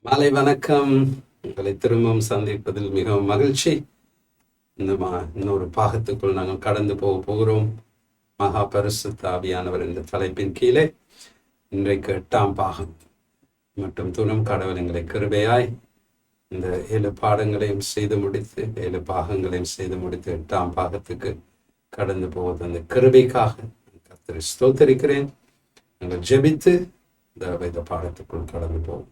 மாலை வணக்கம். உங்களை திரும்பவும் சந்திப்பதில் மிகவும் மகிழ்ச்சி. இன்னொரு பாகத்துக்குள் நாங்கள் கடந்து போகிறோம். மகா பரிசுத்த ஆவியானவர் என்ற தலைப்பின் கீழே இன்றைக்கு 8ஆம் பாகம் மற்றும் துணம் கடவுள் எங்களை கிருபையாய் இந்த 7 பாடங்களையும் செய்து முடித்து 7 பாகங்களையும் செய்து முடித்து 8ஆம் பாகத்துக்கு கடந்து போவது அந்த கிருபைக்காக கர்த்தரை ஸ்தோத்தரிக்கிறேன். நாங்கள் ஜெபித்து இந்த பாடத்துக்குள் கடந்து போவோம்.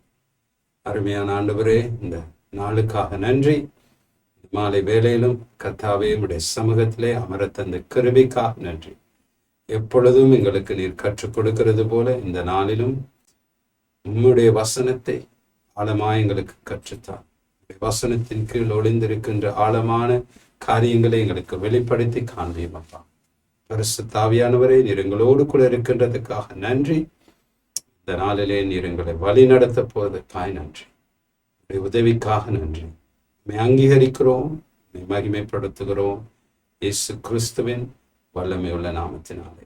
அருமையான ஆண்டவரே, இந்த நாளுக்காக நன்றி. மாலை வேளையிலும் கர்த்தாவே உம்முடைய சமூகத்திலே அமர தந்த கிருபைக்காக நன்றி. எப்பொழுதும் எங்களுக்கு நீர் கற்றுக் கொடுக்கிறது போல இந்த நாளிலும் உம்முடைய வசனத்தை ஆழமாய் எங்களுக்கு கற்றுத்தான். வசனத்தின் கீழ் ஒளிந்திருக்கின்ற ஆழமான காரியங்களை எங்களுக்கு வெளிப்படுத்தி காண்பியும் அப்பா. பரிசுத்த ஆவியானவரே, நீர் எங்களோடு கூட இருக்கின்றதுக்காக நன்றி. இந்த நாளிலே நீர் எங்களை வழி நடத்த போவதற்காய் நன்றி. உதவிக்காக நன்றி. அங்கீகரிக்கிறோம், மகிமைப்படுத்துகிறோம் இயேசு கிறிஸ்துவின் வல்லமை உள்ள நாமத்தினாலே.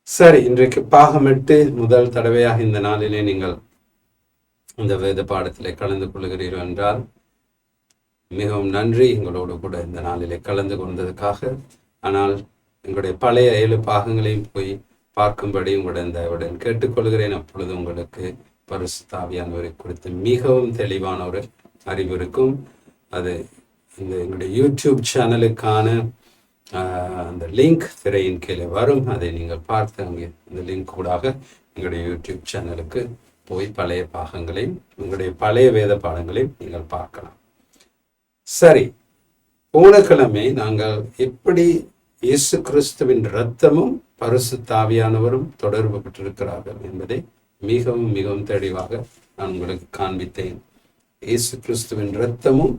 சரி, இன்றைக்கு பாகம் 8 முதல் தடவையாக இந்த நாளிலே நீங்கள் இந்த வேத பாடத்திலே கலந்து கொள்கிறீர்கள் என்றால் மிகவும் நன்றி. எங்களோடு கூட இந்த நாளிலே கலந்து கொண்டதுக்காக. ஆனால் எங்களுடைய பழைய 7 பாகங்களையும் போய் பார்க்கும்படி உங்களுடன் கேட்டுக்கொள்கிறேன். அப்பொழுது உங்களுக்கு பரிசுத்த ஆவியானவரை குறித்து மிகவும் தெளிவான ஒரு அறிவு இருக்கும். அது இந்த எங்களுடைய யூடியூப் சேனலுக்கான அந்த லிங்க் திரையின் கீழே வரும். அதை நீங்கள் பார்த்து அங்கே இந்த லிங்க் கூடாக எங்களுடைய யூடியூப் சேனலுக்கு போய் பழைய பாகங்களையும் உங்களுடைய பழைய வேத பாடங்களையும் நீங்கள் பார்க்கலாம். சரி, போன கிழமை நாங்கள் எப்படி இயேசு கிறிஸ்துவின் இரத்தமும் பரிசுத்த ஆவியானவரும் தொடர்பு பெற்றிருக்கிறார்கள் என்பதை மிகவும் மிகவும் தெளிவாக நான் உங்களுக்கு காண்பித்தேன். இயேசு கிறிஸ்துவின் இரத்தமும்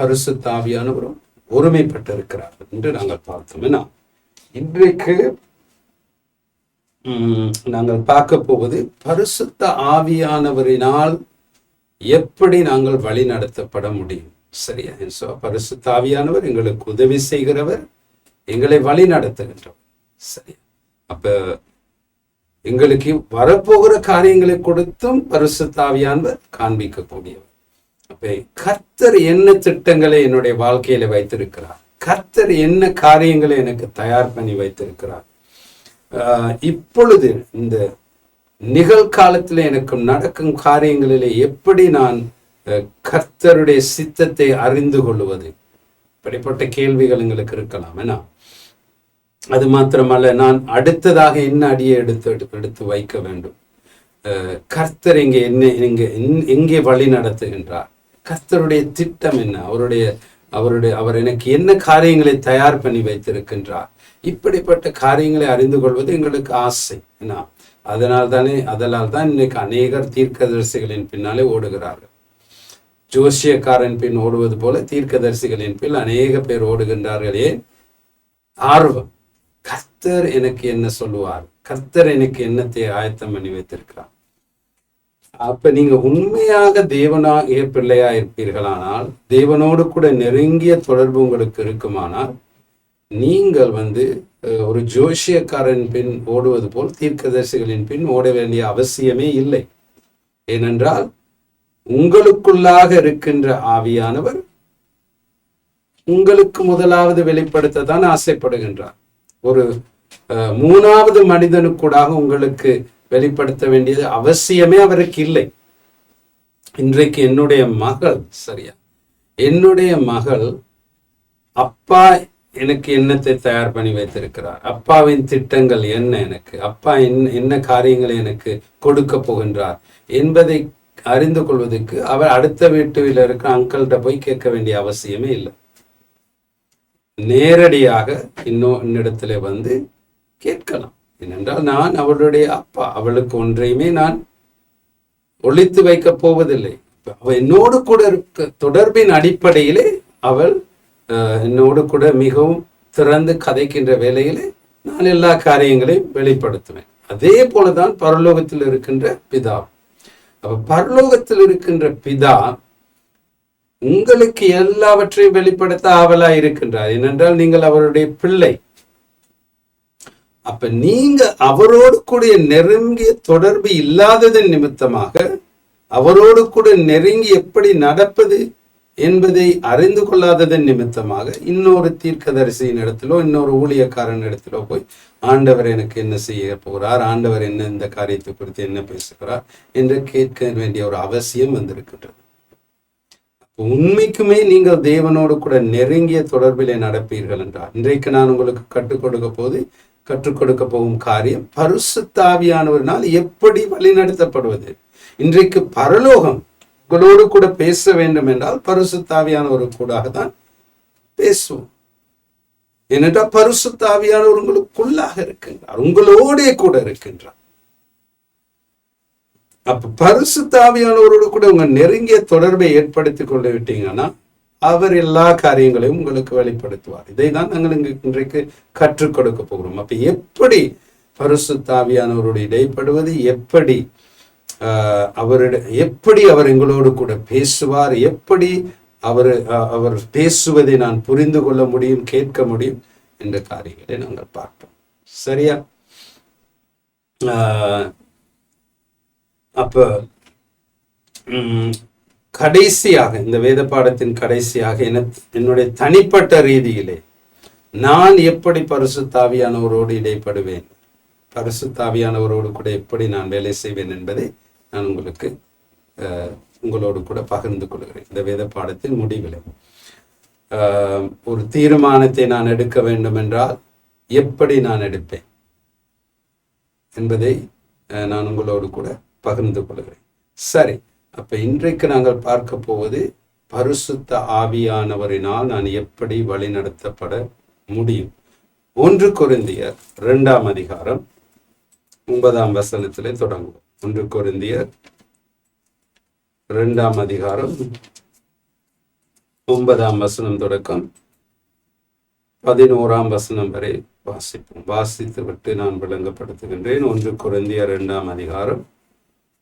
பரிசுத்த ஆவியானவரும் ஒருமைப்பட்டிருக்கிறார்கள் என்று நாங்கள் பார்த்தோம். இன்றைக்கு நாங்கள் பார்க்க போவது பரிசுத்த ஆவியானவரினால் எப்படி நாங்கள் வழி நடத்தப்பட முடியும். சரியா? பரிசுத்த ஆவியானவர் எங்களுக்கு உதவி செய்கிறவர், எங்களை வழி நடத்துகின்றவர். சரி, அப்ப எங்களுக்கு வரப்போகிற காரியங்களை கொடுத்தும் பரிசுத்த ஆவியானவர் காண்பிக்கக்கூடியவர். அப்ப கர்த்தர் என்ன திட்டங்களை என்னுடைய வாழ்க்கையில வைத்திருக்கிறார், கர்த்தர் என்ன காரியங்களை எனக்கு தயார் பண்ணி வைத்திருக்கிறார், இப்பொழுது இந்த நிகழ்காலத்தில் எனக்கு நடக்கும் காரியங்களிலே எப்படி நான் கர்த்தருடைய சித்தத்தை அறிந்து கொள்வது, இப்படிப்பட்ட கேள்விகள் எங்களுக்கு இருக்கலாம். அது மாத்திரமல்ல, நான் அடுத்ததாக என்ன அடியை எடுத்து வைக்க வேண்டும், கர்த்தர் எங்கே வழி நடத்துகின்றார், கர்த்தருடைய திட்டம் என்ன, அவர் எனக்கு என்ன காரியங்களை தயார் பண்ணி வைத்திருக்கின்றார், இப்படிப்பட்ட காரியங்களை அறிந்து கொள்வது எங்களுக்கு ஆசை. அதனால் தான் இன்னைக்கு அநேகர் தீர்க்கதரிசிகளின் பின்னாலே ஓடுகிறார்கள். ஜோசியக்காரன் பின் ஓடுவது போல தீர்க்கதரிசிகளின் பின் அநேக பேர் ஓடுகின்றார்கள். ஏன்? ஆர்வம். கர்த்தர் எனக்கு என்ன சொல்லுவார், கர்த்தர் எனக்கு என்னத்தை ஆயத்தம் பண்ணி வைத்திருக்கிறார். அப்ப நீங்க உண்மையாக தேவனாகிய பிள்ளையா இருப்பீர்களானால், தேவனோடு கூட நெருங்கிய தொடர்பு உங்களுக்கு இருக்குமானால், நீங்கள் ஒரு ஜோசியக்காரன் பின் ஓடுவது போல் தீர்க்கதரிசிகளின் பின் ஓட வேண்டிய அவசியமே இல்லை. ஏனென்றால் உங்களுக்குள்ளாக இருக்கின்ற ஆவியானவர் உங்களுக்கு முதலாவது வெளிப்படுத்தத்தான் ஆசைப்படுகின்றார். ஒரு 3வது மனிதனுக்கூடாக உங்களுக்கு வெளிப்படுத்த வேண்டியது அவசியமே அவருக்கு இல்லை. இன்றைக்கு என்னுடைய மகள், சரியா, என்னுடைய மகள் அப்பா எனக்கு என்னத்தை தயார் பண்ணி வைத்திருக்கிறார், அப்பாவின் திட்டங்கள் என்ன, எனக்கு அப்பா என்ன காரியங்களை எனக்கு கொடுக்க போகின்றார் என்பதை அறிந்து கொள்வதற்கு அவர் அடுத்த வீட்டில் இருக்கிற அங்கிள்கிட்ட போய் கேட்க வேண்டிய அவசியமே இல்லை. நேரடியாக இன்னிடத்துல கேட்கலாம். ஏனென்றால் நான் அவளுடைய அப்பா, அவளுக்கு ஒன்றையுமே நான் ஒளித்து வைக்க போவதில்லை. அவள் என்னோடு கூட இருக்க தொடர்பின் அடிப்படையிலே அவள் என்னோடு கூட மிகவும் திறந்து கதைக்கின்ற வேளையிலே நான் எல்லா காரியங்களையும் வெளிப்படுத்துவேன். அதே போலதான் பரலோகத்தில் இருக்கின்ற பிதா. அப்ப பரலோகத்தில் இருக்கின்ற பிதா உங்களுக்கு எல்லாவற்றையும் வெளிப்படுத்த ஆவலாய் இருக்கின்றார். ஏனென்றால் நீங்கள் அவருடைய பிள்ளை. அப்ப நீங்க அவரோடு கூட நெருங்கிய தொடர்பு இல்லாததன் நிமித்தமாக, அவரோடு கூட நெருங்கி எப்படி நடப்பது என்பதை அறிந்து கொள்ளாததன் நிமித்தமாக இன்னொரு தீர்க்கதரிசியின் இடத்திலோ இன்னொரு ஊழியக்காரன் இடத்திலோ போய் ஆண்டவர் எனக்கு என்ன செய்ய போகிறார், ஆண்டவர் என்ன இந்த காரியத்தை குறித்து என்ன பேசுகிறார் என்று கேட்க வேண்டிய ஒரு அவசியம் வந்திருக்கின்றது. உண்மைக்குமே நீங்கள் தேவனோடு கூட நெருங்கிய தொடர்பிலே நடப்பீர்கள் என்றால், இன்றைக்கு நான் உங்களுக்கு கற்றுக் கொடுக்க போகும் காரியம் பரிசுத்த ஆவியானவரினால் எப்படி வழிநடத்தப்படுவது. இன்றைக்கு பரலோகம் உங்களோடு கூட பேச வேண்டும் என்றால் பரிசுத்த ஆவியானவர் கூடாக தான் பேசுவோம். ஏனென்றால் பரிசுத்த ஆவியானவர் உங்களுக்குள்ளாக இருக்கின்றார், உங்களோடே கூட இருக்கின்றார். அப்ப பரிசுத்த ஆவியானவரோடு கூட உங்க நெருங்கிய தொடர்பை ஏற்படுத்தி கொண்டு விட்டீங்கன்னா அவர் எல்லா காரியங்களையும் உங்களுக்கு வெளிப்படுத்துவார். இதை தான் நாங்கள் இன்றைக்கு கற்றுக் கொடுக்க போகிறோம். அப்ப எப்படி பரிசுத்த ஆவியானவரோடு இடைப்படுவது, எப்படி அவர் எங்களோடு கூட பேசுவார், எப்படி அவர் பேசுவதை நான் புரிந்து கொள்ள முடியும், கேட்க முடியும் என்ற காரியங்களை நாங்கள் பார்ப்போம். சரியா? அப்ப கடைசியாக இந்த வேத பாடத்தின் கடைசியாக என்னுடைய தனிப்பட்ட ரீதியிலே நான் எப்படி பரிசுத்த ஆவியானவரோடு இடைப்படுவேன், பரிசுத்த ஆவியானவரோடு கூட எப்படி நான் வேலை செய்வேன் என்பதை நான் உங்களோடு கூட பகிர்ந்து கொள்கிறேன். இந்த வேத பாடத்தின் முடிவில் ஒரு தீர்மானத்தை நான் எடுக்க வேண்டும் என்றால் எப்படி நான் எடுப்பேன் என்பதை நான் உங்களோடு கூட பகிர்ந்து கொள்கிறேன். சரி, அப்ப இன்றைக்கு நாங்கள் பார்க்க போவது பரிசுத்த ஆவியானவரினால் நான் எப்படி வழிநடத்தப்பட முடியும். 1 கொரிந்தியர் 2ஆம் அதிகாரம் 9ஆம் வசனத்திலே தொடங்குவோம். 1 கொரிந்தியர் 2ஆம் அதிகாரம் 9ஆம் வசனம் தொடக்கம் 11ஆம் வசனம் வரை வாசிப்போம். வாசித்து விட்டு நான் விளங்கப்படுத்துகின்றேன். 1 கொரிந்தியர் 2ஆம் அதிகாரம்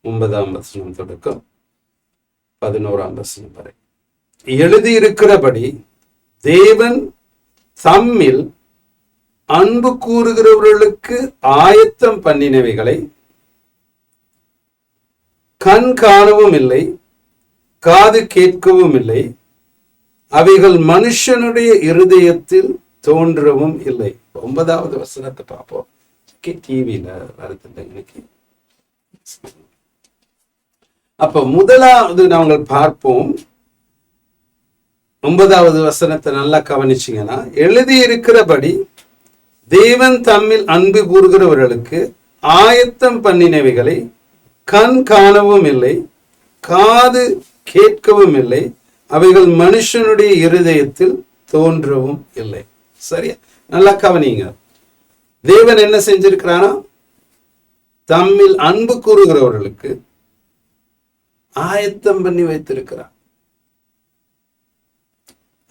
9ஆம் வசனம் தொடக்கம் 11ஆம் வசனம் வரை. எழுதியிருக்கிறபடி தேவன் தம்மில் அன்பு கூறுகிறவர்களுக்கு ஆயத்தம் பண்ணினவைகளை கண் காணவும் இல்லை, காது கேட்கவும் இல்லை, அவைகள் மனுஷனுடைய இருதயத்தில் தோன்றவும் இல்லை. 9வது வசனத்தை பார்ப்போம். டிவியில வருது இன்னைக்கு. அப்ப முதலாவது நாங்கள் பார்ப்போம். 9வது வசனத்தை நல்லா கவனிச்சிங்கன்னா, எழுதியிருக்கிறபடி தேவன் தம்மில் அன்பு கூறுகிறவர்களுக்கு ஆயத்தம் பண்ணினவைகளை கண் காணவும் இல்லை, காது கேட்கவும் இல்லை, அவைகள் மனுஷனுடைய இருதயத்தில் தோன்றவும் இல்லை. சரியா? நல்லா கவனிங்க. தேவன் என்ன செஞ்சிருக்கிறானா, தம்மில் அன்பு கூறுகிறவர்களுக்கு ஆயத்தம் பண்ணி வைத்திருக்கிறார்.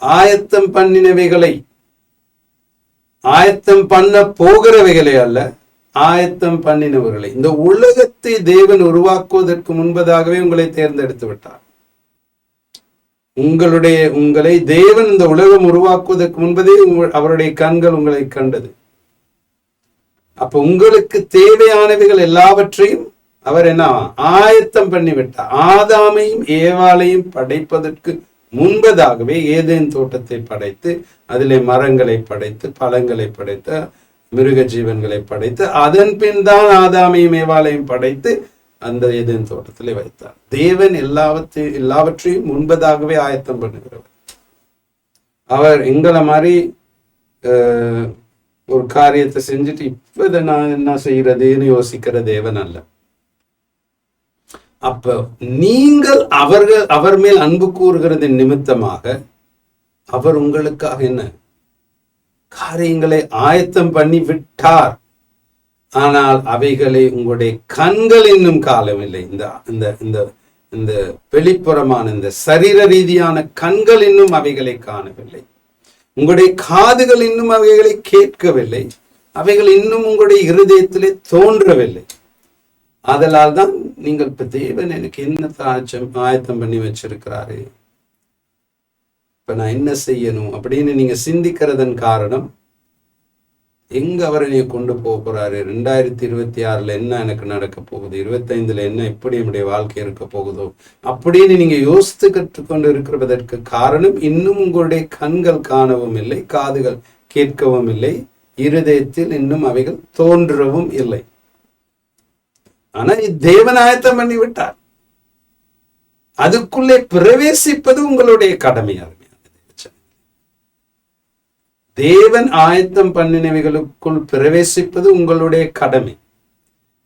ஆயத்தம் பண்ணினவைகளை, ஆயத்தம் பண்ண போகிறவைகளை அல்ல, ஆயத்தம் பண்ணினவர்களை. இந்த உலகத்தை தேவன் உருவாக்குவதற்கு முன்பதாகவே உங்களை தேர்ந்தெடுத்து விட்டார். உங்களை தேவன் இந்த உலகம் உருவாக்குவதற்கு முன்பதே அவருடைய கண்கள் உங்களை கண்டது. அப்ப உங்களுக்கு தேவையானவைகள் எல்லாவற்றையும் அவர் என்ன ஆயத்தம் பண்ணிவிட்டார். ஆதாமையும் ஏவாளையும் படைப்பதற்கு முன்பதாகவே ஏதேன் தோட்டத்தை படைத்து, அதிலே மரங்களை படைத்து, பழங்களை படைத்து, மிருக ஜீவன்களை படைத்து, அதன் பின் தான் ஆதாமையும் ஏவாளையும் படைத்து அந்த ஏதேன் தோட்டத்திலே வைத்தார். தேவன் எல்லாவற்றையும் முன்பதாகவே ஆயத்தம் பண்ணுகிறவர். அவர் எங்களை மாதிரி ஒரு காரியத்தை செஞ்சுட்டு இப்ப இதை நான் என்ன செய்யறதுன்னு யோசிக்கிற தேவன் அல்ல. அப்ப நீங்கள் அவர் மேல் அன்பு கூறுகிறதின் நிமித்தமாக அவர் உங்களுக்காக என்ன காரியங்களை ஆயத்தம் பண்ணி விட்டார். ஆனால் அவைகளை உங்களுடைய கண்கள் இன்னும் காணவில்லை. இந்த வெளிப்புறமான இந்த சரீர ரீதியான கண்கள் இன்னும் அவைகளை காணவில்லை. உங்களுடைய காதுகள் இன்னும் அவைகளை கேட்கவில்லை. அவைகள் இன்னும் உங்களுடைய இருதயத்திலே தோன்றவில்லை. அதனால் தான் நீங்கள் இப்ப தேவன் எனக்கு என்ன ஆயத்தம் பண்ணி வச்சிருக்கிறாரு, இப்ப நான் என்ன செய்யணும் அப்படின்னு நீங்க சிந்திக்கிறதன் காரணம் எங்க அவர் என்னை கொண்டு போக போறாரு, 2026 என்ன எனக்கு நடக்க போகுது, 25 என்ன எப்படி என்னுடைய வாழ்க்கை இருக்க போகுதோ அப்படின்னு நீங்க யோசித்து கொண்டு இருக்கிறதற்கு காரணம், இன்னும் உங்களுடைய கண்கள் காணவும் இல்லை, காதுகள் கேட்கவும் இல்லை, இருதயத்தில் இன்னும் அவைகள் தோன்றவும் இல்லை. ஆனா தேவன் ஆயத்தம் பண்ணி விட்டார். அதுக்குள்ளே பிரவேசிப்பது உங்களுடைய கடமையாக. தேவன் ஆயத்தம் பண்ணினவைகளுக்குள் பிரவேசிப்பது உங்களுடைய கடமை.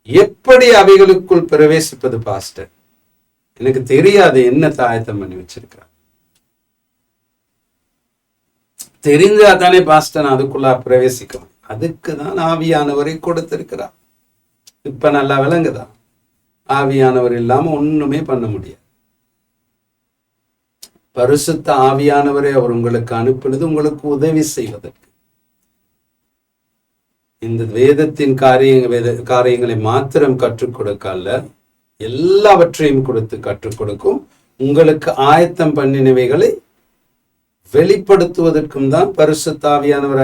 எப்படி அவைகளுக்குள் பிரவேசிப்பது பாஸ்டர்? எனக்கு தெரியாது. என்னத்தை ஆயத்தம் பண்ணி வச்சிருக்கிறார்? தெரிஞ்சா தானே பாஸ்டர் அதுக்குள்ள பிரவேசிக்கும். அதுக்குதான் ஆவியானவரை கொடுத்திருக்கிறார். இப்ப நல்லா விளங்குதா? ஆவியானவர் இல்லாம ஒண்ணுமே பண்ண முடியாது. பரிசுத்த ஆவியானவரை அவர் உங்களுக்கு அனுப்பினது உங்களுக்கு உதவி செய்வதற்கு. இந்த வேதத்தின் காரியங்களை மாத்திரம் கற்றுக் கொடுக்கல, எல்லாவற்றையும் கொடுத்து கற்றுக் கொடுக்கும். உங்களுக்கு ஆயத்தம் பண்ணினவைகளை வெளிப்படுத்துவதற்கும் தான் பரிசுத்த ஆவியானவர்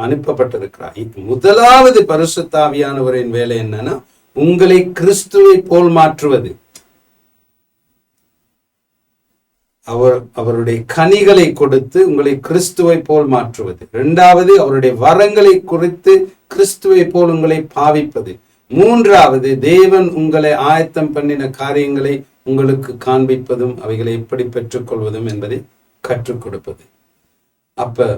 அனுப்பப்பட்டிருக்கிறார். முதலாவது பரிசுத்த ஆவியானவரின் வேலை என்னன்னா, உங்களை கிறிஸ்துவை போல் மாற்றுவது. அவருடைய கனிகளை கொடுத்து உங்களை கிறிஸ்துவை போல் மாற்றுவது. இரண்டாவது, அவருடைய வரங்களை குறித்து கிறிஸ்துவை போல் உங்களை பாவிப்பது. மூன்றாவது, தேவன் உங்களை ஆயத்தம் பண்ணின காரியங்களை உங்களுக்கு காண்பிப்பதும் அவைகளை எப்படி பெற்றுக்கொள்வதும் என்பதை கற்றுக் கொடுப்பது. அப்ப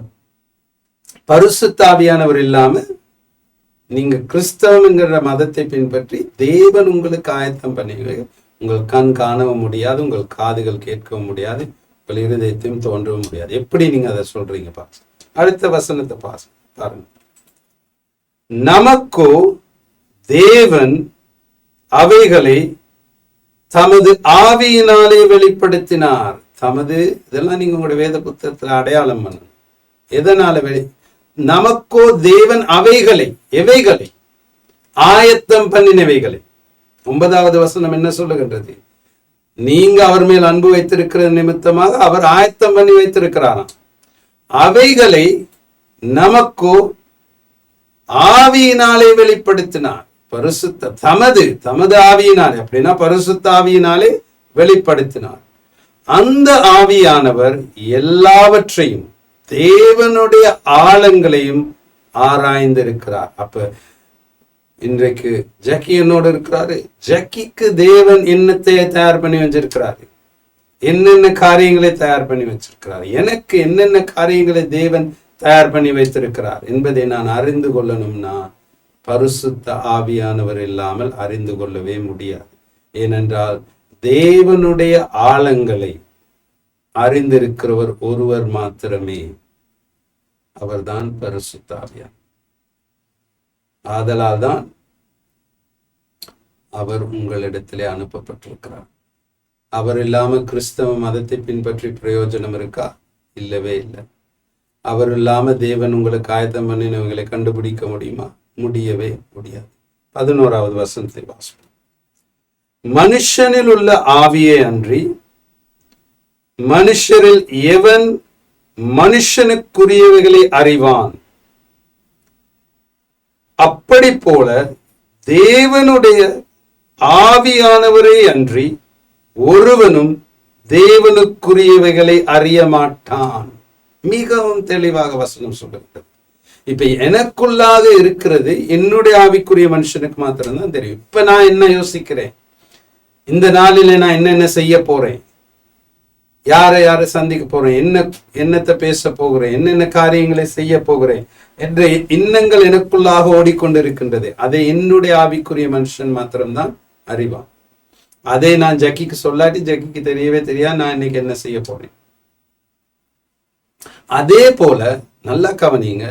பரிசுத்த ஆவியானவர் இல்லாம நீங்க கிறிஸ்தவங்கிற மதத்தை பின்பற்றி தேவன் உங்களுக்கு ஆயத்தம் பண்ணி உங்கள் கண் காணவும் முடியாது, உங்கள் காதுகள் கேட்கவும் முடியாது, உங்கள் இருதயத்தையும் தோன்றவும் முடியாது. எப்படி நீங்க அதை சொல்றீங்க? அடுத்த வசனத்தை பாருங்க. நமக்கோ தேவன் அவைகளை தமது ஆவியினாலே வெளிப்படுத்தினார். இதெல்லாம் நீங்க உங்களுடைய வேத புத்தகத்துல அடையாளம் பண்ணணும். எதனால நமக்கோ தேவன் எவைகளை ஆயத்தம் பண்ணினவைகளை. 9வது வசனம் என்ன சொல்லுகின்றது? நீங்க அவர் மேல் அன்பு வைத்திருக்கிற நிமித்தமாக அவர் ஆயத்தம் பண்ணி வைத்திருக்கிறாராம். அவைகளை நமக்கோ ஆவியினாலே வெளிப்படுத்தினார். தமது ஆவியினாலே, அப்படின்னா பரிசுத்த ஆவியினாலே வெளிப்படுத்தினார். அந்த ஆவியானவர் எல்லாவற்றையும் தேவனுடைய ஆழங்களையும் ஆராய்ந்திருக்கிறார். அப்ப இன்றைக்கு ஜக்கி என்னோடு இருக்கிறாரு. ஜக்கிக்கு தேவன் என்னத்தை தயார் பண்ணி வச்சிருக்கிறாரு, என்னென்ன காரியங்களை தயார் பண்ணி வச்சிருக்கிறார், எனக்கு என்னென்ன காரியங்களை தேவன் தயார் பண்ணி வைத்திருக்கிறார் என்பதை நான் அறிந்து கொள்ளணும்னா பரிசுத்த ஆவியானவர் இல்லாமல் அறிந்து கொள்ளவே முடியாது. ஏனென்றால் தேவனுடைய ஆழங்களை அறிந்திருக்கிறவர் ஒருவர் மாத்திரமே, அவர்தான் பரிசுத்த ஆவியானவர். ஆதலால் தான் அவர் உங்களிடத்திலே அனுப்பப்பட்டிருக்கிறார். அவர் இல்லாம கிறிஸ்தவ மதத்தை பின்பற்றி பிரயோஜனம் இருக்கா? இல்லவே இல்லை. அவர் இல்லாம தேவன் உங்களுக்கு ஆயத்தம் பண்ணினவங்களை கண்டுபிடிக்க முடியுமா? முடியவே முடியாது. 11வது வசனத்தை வாசிப்போம். மனுஷனில் உள்ள ஆவியே அன்றி மனுஷரில் எவன் மனுஷனுக்குரியவைகளை அறிவான்? அப்படி போல தேவனுடைய ஆவியானவரே அன்றி ஒருவனும் தேவனுக்குரியவைகளை அறிய மாட்டான். மிகவும் தெளிவாக வசனம் சொல்லுகிறது. இப்ப எனக்குள்ளாக இருக்கிறது என்னுடைய ஆவிக்குரிய மனுஷனுக்கு மாத்திரம்தான் தெரியும். இப்ப நான் என்ன யோசிக்கிறேன், இந்த நாளில நான் என்னென்ன செய்ய போறேன், யாரை சந்திக்க போறேன், என்னத்தை பேச போகிறேன், என்னென்ன காரியங்களை செய்ய போகிறேன் என்ற எண்ணங்கள் எனக்குள்ளாக ஓடிக்கொண்டிருக்கின்றது. அதை என்னுடைய ஆவிக்குரிய மனுஷன் மாத்திரம்தான் அறிவான். அதை நான் ஜக்கிக்கு சொல்லாட்டி ஜக்கிக்கு தெரியவே தெரியாது நான் இன்னைக்கு என்ன செய்ய போறேன். அதே போல நல்லா கவனிங்க,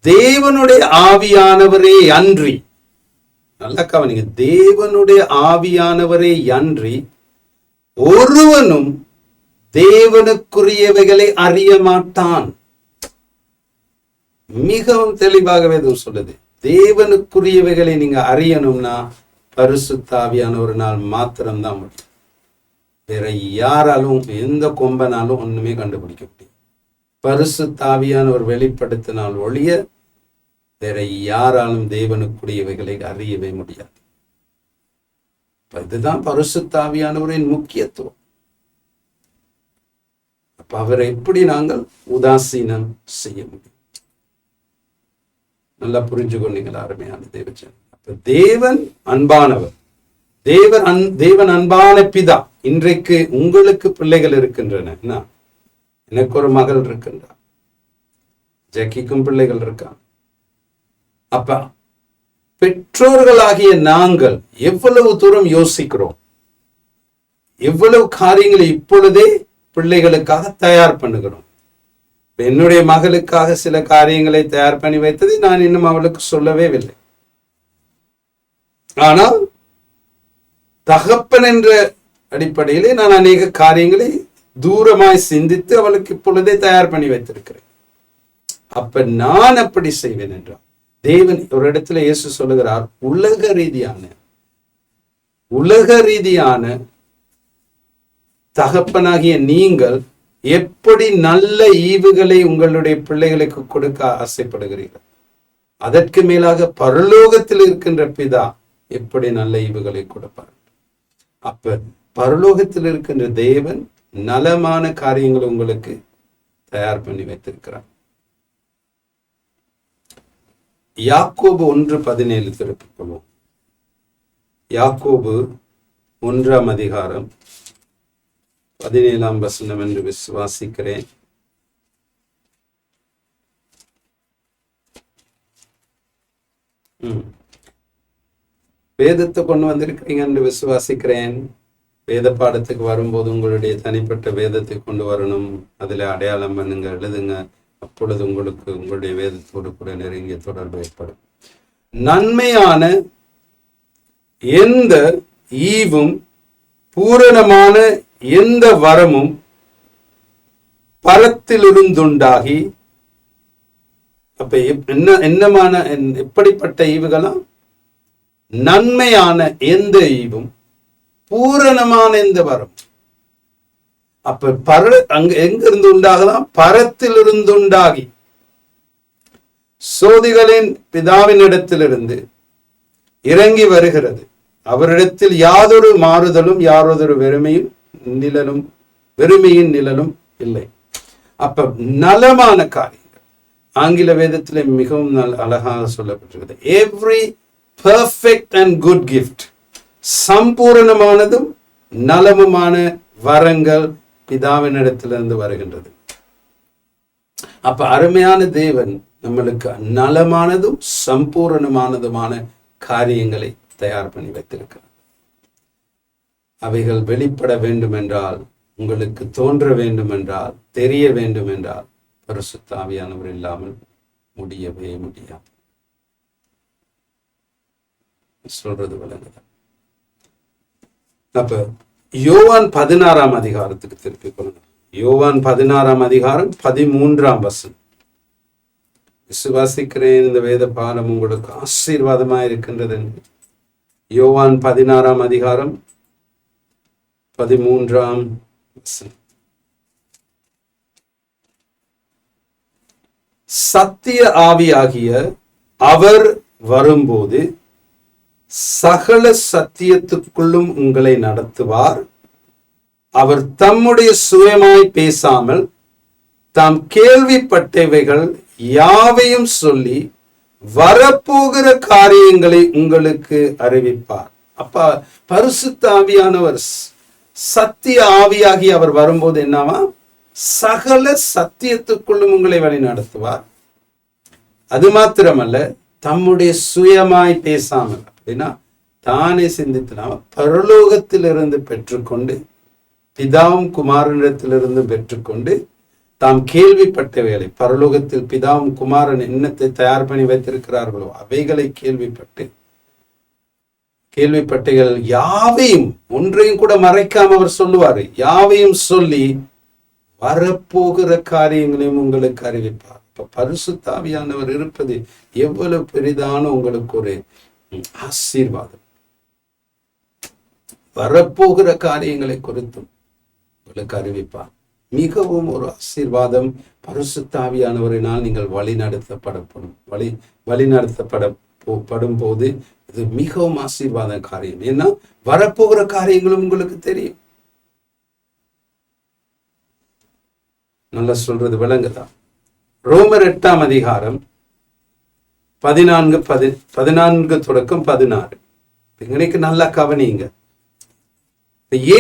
தேவனுடைய ஆவியானவரே அன்றி, நல்லா கவனிங்க, தேவனுடைய ஆவியானவரே அன்றி ஒருவனும் தேவனுக்குரியவைகளை அறிய மாட்டான். மிகவும் தெளிவாகவே சொல்லுது. தேவனுக்குரியவைகளை நீங்க அறியணும்னா பரிசுத்த ஆவியானவரினால் மாத்திரம்தான் முடியும். வேற யாராலும் எந்த கொம்பனாலும் ஒண்ணுமே கண்டுபிடிக்க முடியும். பரிசுத்த ஆவியானவர் வெளிப்படுத்தினால் ஒழிய வேற யாராலும் தேவனுக்குரியவைகளை அறியவே முடியாது. இதுதான் பரிசுத்த ஆவியானவரின் முக்கியத்துவம். அப்ப அவரை எப்படி நாங்கள் உதாசீனம் செய்ய முடியும்? நல்லா புரிஞ்சு கொண்டீங்களா அருமையான தேவஜன்? அப்ப தேவன் அன்பானவர், தேவன் அன்பான பிதா. இன்றைக்கு உங்களுக்கு பிள்ளைகள் இருக்கின்றன. எனக்கு ஒரு மகள் இருக்கின்றார், ஜக்கிக்கும் பிள்ளைகள் இருக்காங்க. அப்ப பெற்றோர்களாகிய நாங்கள் எவ்வளவு தூரம் யோசிக்கிறோம், எவ்வளவு காரியங்களை இப்பொழுதே பிள்ளைகளுக்காக தயார் பண்ணுகிறோம். என்னுடைய மகளுக்காக சில காரியங்களை தயார் பண்ணி வைத்ததை நான் இன்னும் அவளுக்கு சொல்லவே இல்லை. ஆனால் தகப்பன் என்ற அடிப்படையிலே நான் அநேக காரியங்களை தூரமாய் சிந்தித்து அவளுக்கு இப்பொழுதே தயார் பண்ணி வைத்திருக்கிறேன். அப்ப நான் அப்படி செய்வேன் என்றால், தேவன் ஒரு இடத்துல இயேசு சொல்லுகிறார், உலக ரீதியான தகப்பனாகிய நீங்கள் எப்படி நல்ல ஈவுகளை உங்களுடைய பிள்ளைகளுக்கு கொடுக்க ஆசைப்படுகிறீர்கள், அதற்கு மேலாக பரலோகத்தில் இருக்கின்ற பிதா எப்படி நல்ல ஈவுகளை கொடுப்பார். அப்ப பரலோகத்தில் இருக்கின்ற தேவன் நலமான காரியங்களை உங்களுக்கு தயார் பண்ணி வைத்திருக்கிறார். யாக்கோபு 1:17 திருப்பிக் கொள்வோம். யாக்கோபு 1ஆம் அதிகாரம் 17ஆம் வசனம் என்று விசுவாசிக்கிறேன். வேதத்தை கொண்டு வந்திருக்கிறீங்க என்று விசுவாசிக்கிறேன். வேத பாடத்துக்கு வரும்போது உங்களுடைய தனிப்பட்ட வேதத்தை கொண்டு வரணும், அதுல அடையாளம் பண்ணுங்க, எழுதுங்க. அப்பொழுது உங்களுக்கு உங்களுடைய வேதத்தோடு கூட நெருங்கிய தொடர்பு ஏற்படும். நன்மையான எந்த ஈவும் பூரணமான எந்த வரமும் பரத்திலிருந்துண்டாகி, அப்ப என்னமான எப்படிப்பட்ட ஈவுகளாம்? நன்மையான எந்த ஈவும் பூரணமான எந்த வரம். அப்ப அங்க எங்கிருந்து உண்டாகலாம்? பரத்திலிருந்து உண்டாகி, சோதிகளின் பிதாவின் இடத்திலிருந்து இறங்கி வருகிறது. அவரிடத்தில் யாதொரு மாறுதலும் யாரொரு வெறுமையின் நிழலும் இல்லை. அப்ப நலமான காரியங்கள் ஆங்கில வேதத்தில் மிகவும் அழகாக சொல்லப்பட்டிருக்கிறது. Every perfect and good gift, சம்பூரணமானதும் நலமுமான வரங்கள் பிதாவின் இடத்திலிருந்து வருகின்றது. அப்ப அருமையான தேவன் நம்மளுக்கு நலமானதும் சம்பூரணமானதுமான காரியங்களை தயார் பண்ணி வைத்திருக்கிறார். அவைகள் வெளிப்பட வேண்டும் என்றால், உங்களுக்கு தோன்ற வேண்டும் என்றால், தெரிய வேண்டும் என்றால், பரிசுத்த ஆவியானவர் இல்லாமல் முடியவே முடியாது. சொல்றது விளங்குது. அப்ப யோவான் 16ஆம் அதிகாரத்துக்கு திருப்பிக் கொள்ளுங்க. யோவான் 16ஆம் அதிகாரம் 13ஆம் வசனம். விசுவாசிக்கிறேன் இந்த வேத பாடம் உங்களுக்கு ஆசீர்வாதமா இருக்கின்றது என்று. யோவான் 16ஆம் அதிகாரம் 13ஆம் வசனம். சத்திய ஆவியாகிய அவர் வரும்போது சகல சத்தியத்துக்குள்ளும் உங்களை நடத்துவார். அவர் தம்முடைய சுயமாய் பேசாமல் தாம் கேள்விப்பட்டவைகள் யாவையும் சொல்லி வரப்போகிற காரியங்களை உங்களுக்கு அறிவிப்பார். அப்ப பரிசுத்த ஆவியானவர் சத்திய ஆவியாகி அவர் வரும்போது என்னவா? சகல சத்தியத்துக்குள்ளும் உங்களை வழி நடத்துவார். அது மாத்திரமல்ல, தம்முடைய சுயமாய் பேசாமல், அப்படின்னா தானே சிந்தித்து பரலோகத்திலிருந்து பெற்றுக்கொண்டு, பிதாவும் குமாரனிடத்திலிருந்து பெற்றுக்கொண்டு, தாம் கேள்விப்பட்ட வேலை, பரலோகத்தில் பிதாவும் குமாரன் என்னத்தை தயார் பண்ணி வைத்திருக்கிறார்களோ அவைகளை கேள்விப்பட்டைகள் யாவையும், ஒன்றையும் கூட மறைக்காம அவர் சொல்லுவாரு, யாவையும் சொல்லி வரப்போகிற காரியங்களையும் உங்களுக்கு அறிவிப்பார். இப்ப பரிசுத்த ஆவியானவர் இருப்பது எவ்வளவு பெரிதான உங்களுக்கு ஒரு ஆசீர்வாதம். வரப்போகிற காரியங்களை குறித்தும் உங்களுக்கு அறிவிப்பார். மிகவும் ஒரு ஆசீர்வாதம். பரிசுத்த ஆவியானவரினால் நீங்கள் வழிநடத்தப்படும் போது இது மிகவும் ஆசீர்வாத காரியம். ஏன்னா வரப்போகிற காரியங்களும் உங்களுக்கு தெரியும். நல்லா சொல்றது விளங்குதா? ரோமர் 8ஆம் அதிகாரம் 14 தொடக்கம் 16. இன்னைக்கு நல்லா கவனிங்க.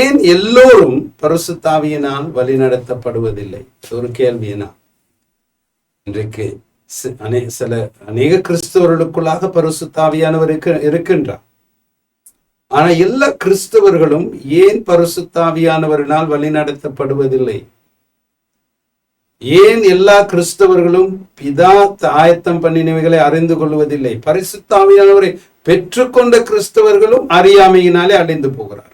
ஏன் எல்லோரும் பரிசுத்த ஆவியினால் வழி நடத்தப்படுவதில்லை? ஒரு கேள்வினா, இன்றைக்கு அநேக கிறிஸ்தவர்களுக்குள்ளாக பரிசுத்த ஆவியானவர் இருக்கின்றார். ஆனா எல்லா கிறிஸ்தவர்களும் ஏன் பரிசுத்த ஆவியானவரினால் வழி நடத்தப்படுவதில்லை? ஏன் எல்லா கிறிஸ்தவர்களும் பிதா ஆயத்தம் பண்ணினவைகளை அறிந்து கொள்வதில்லை? பரிசுத்த ஆவியானவரை பெற்றுக்கொண்ட கிறிஸ்தவர்களும் அறியாமையினாலே அடைந்து போகிறார்கள்.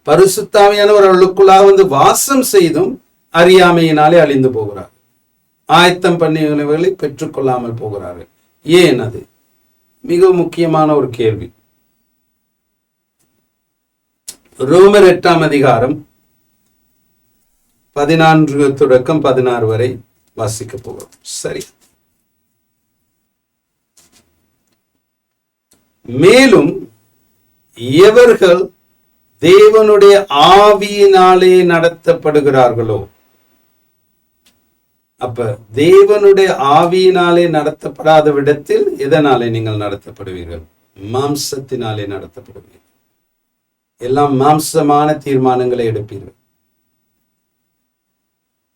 பரிசுத்த ஆவியானவர் அவர்களுக்குள்ளாக வந்து வாசம் செய்தும் அறியாமையினாலே அழிந்து போகிறார்கள். ஆயத்தம் பண்ணினவைகளை பெற்றுக்கொள்ளாமல் போகிறார்கள். ஏன்? அது மிக முக்கியமான ஒரு கேள்வி. ரோமர் 8ஆம் அதிகாரம் 14 தொடக்கம் 16 வரை வாசிக்க போகிறோம். சரி. மேலும் எவர்கள் தேவனுடைய ஆவியினாலே நடத்தப்படுகிறார்களோ, அப்ப தேவனுடைய ஆவியினாலே நடத்தப்படாத விடத்தில் எதனாலே நீங்கள் நடத்தப்படுவீர்கள்? மாம்சத்தினாலே நடத்தப்படுவீர்கள். எல்லாம் மாம்சமான தீர்மானங்களை எடுப்பீர்கள்.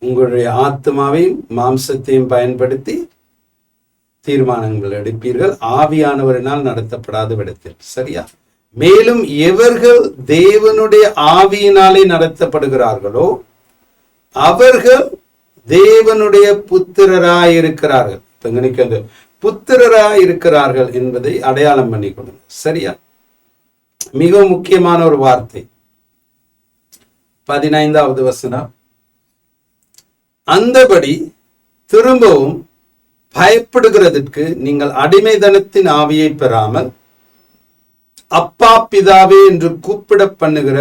உங்களுடைய ஆத்மாவையும் மாம்சத்தையும் பயன்படுத்தி தீர்மானங்கள் எடுப்பீர்கள், ஆவியானவரினால் நடத்தப்படாத விடத்தில். சரியா? மேலும் எவர்கள் தேவனுடைய ஆவியினாலே நடத்தப்படுகிறார்களோ அவர்கள் தேவனுடைய புத்திரராயிருக்கிறார்கள். அந்த புத்திரராயிருக்கிறார்கள் என்பதை அடையாளம் பண்ணிக்கொள்ளுங்க. சரியா? மிக முக்கியமான ஒரு வார்த்தை. 15வது வசனம், அந்தபடி திரும்பவும் பயப்படுகிறதற்கு நீங்கள் அடிமைதனத்தின் ஆவியை பெறாமல் அப்பா பிதாவே என்று கூப்பிட பண்ணுகிற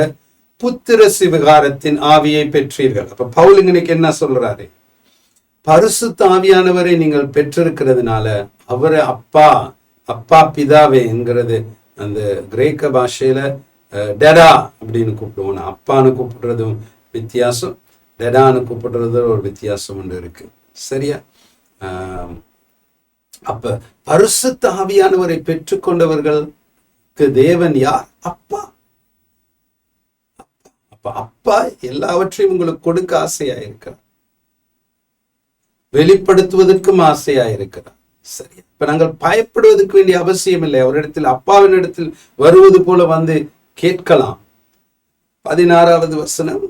புத்திர சிவகாரத்தின் ஆவியை பெற்றீர்கள். அப்ப பவுல் இன்னைக்கு என்ன சொல்றாரு? பரிசுத்த ஆவியானவரை நீங்கள் பெற்றிருக்கிறதுனால அவரை அப்பா அப்பா பிதாவே என்கிறது அந்த கிரேக்க பாஷையில டெடா அப்படின்னு கூப்பிடுவோம். அப்பான்னு கூப்பிடுறதும் வித்தியாசம், டெடான்னு கூப்பிடுறது ஒரு வித்தியாசம் ஒன்று இருக்கு. சரியா? அப்ப பரிசுத்த ஆவியானவரை பெற்றுக்கொண்டவர்களுக்கு தேவன் யார்? அப்பா. அப்ப அப்பா எல்லாவற்றையும் உங்களுக்கு கொடுக்க ஆசையா இருக்கிறார், வெளிப்படுத்துவதற்கும் ஆசையா இருக்கிறார். சரி, இப்ப நாங்கள் பயப்படுவதற்கு வேண்டிய அவசியம் இல்லை. அவரிடத்தில் அப்பாவின் இடத்தில் வருவது போல வந்து கேட்கலாம். 16வது வசனம்,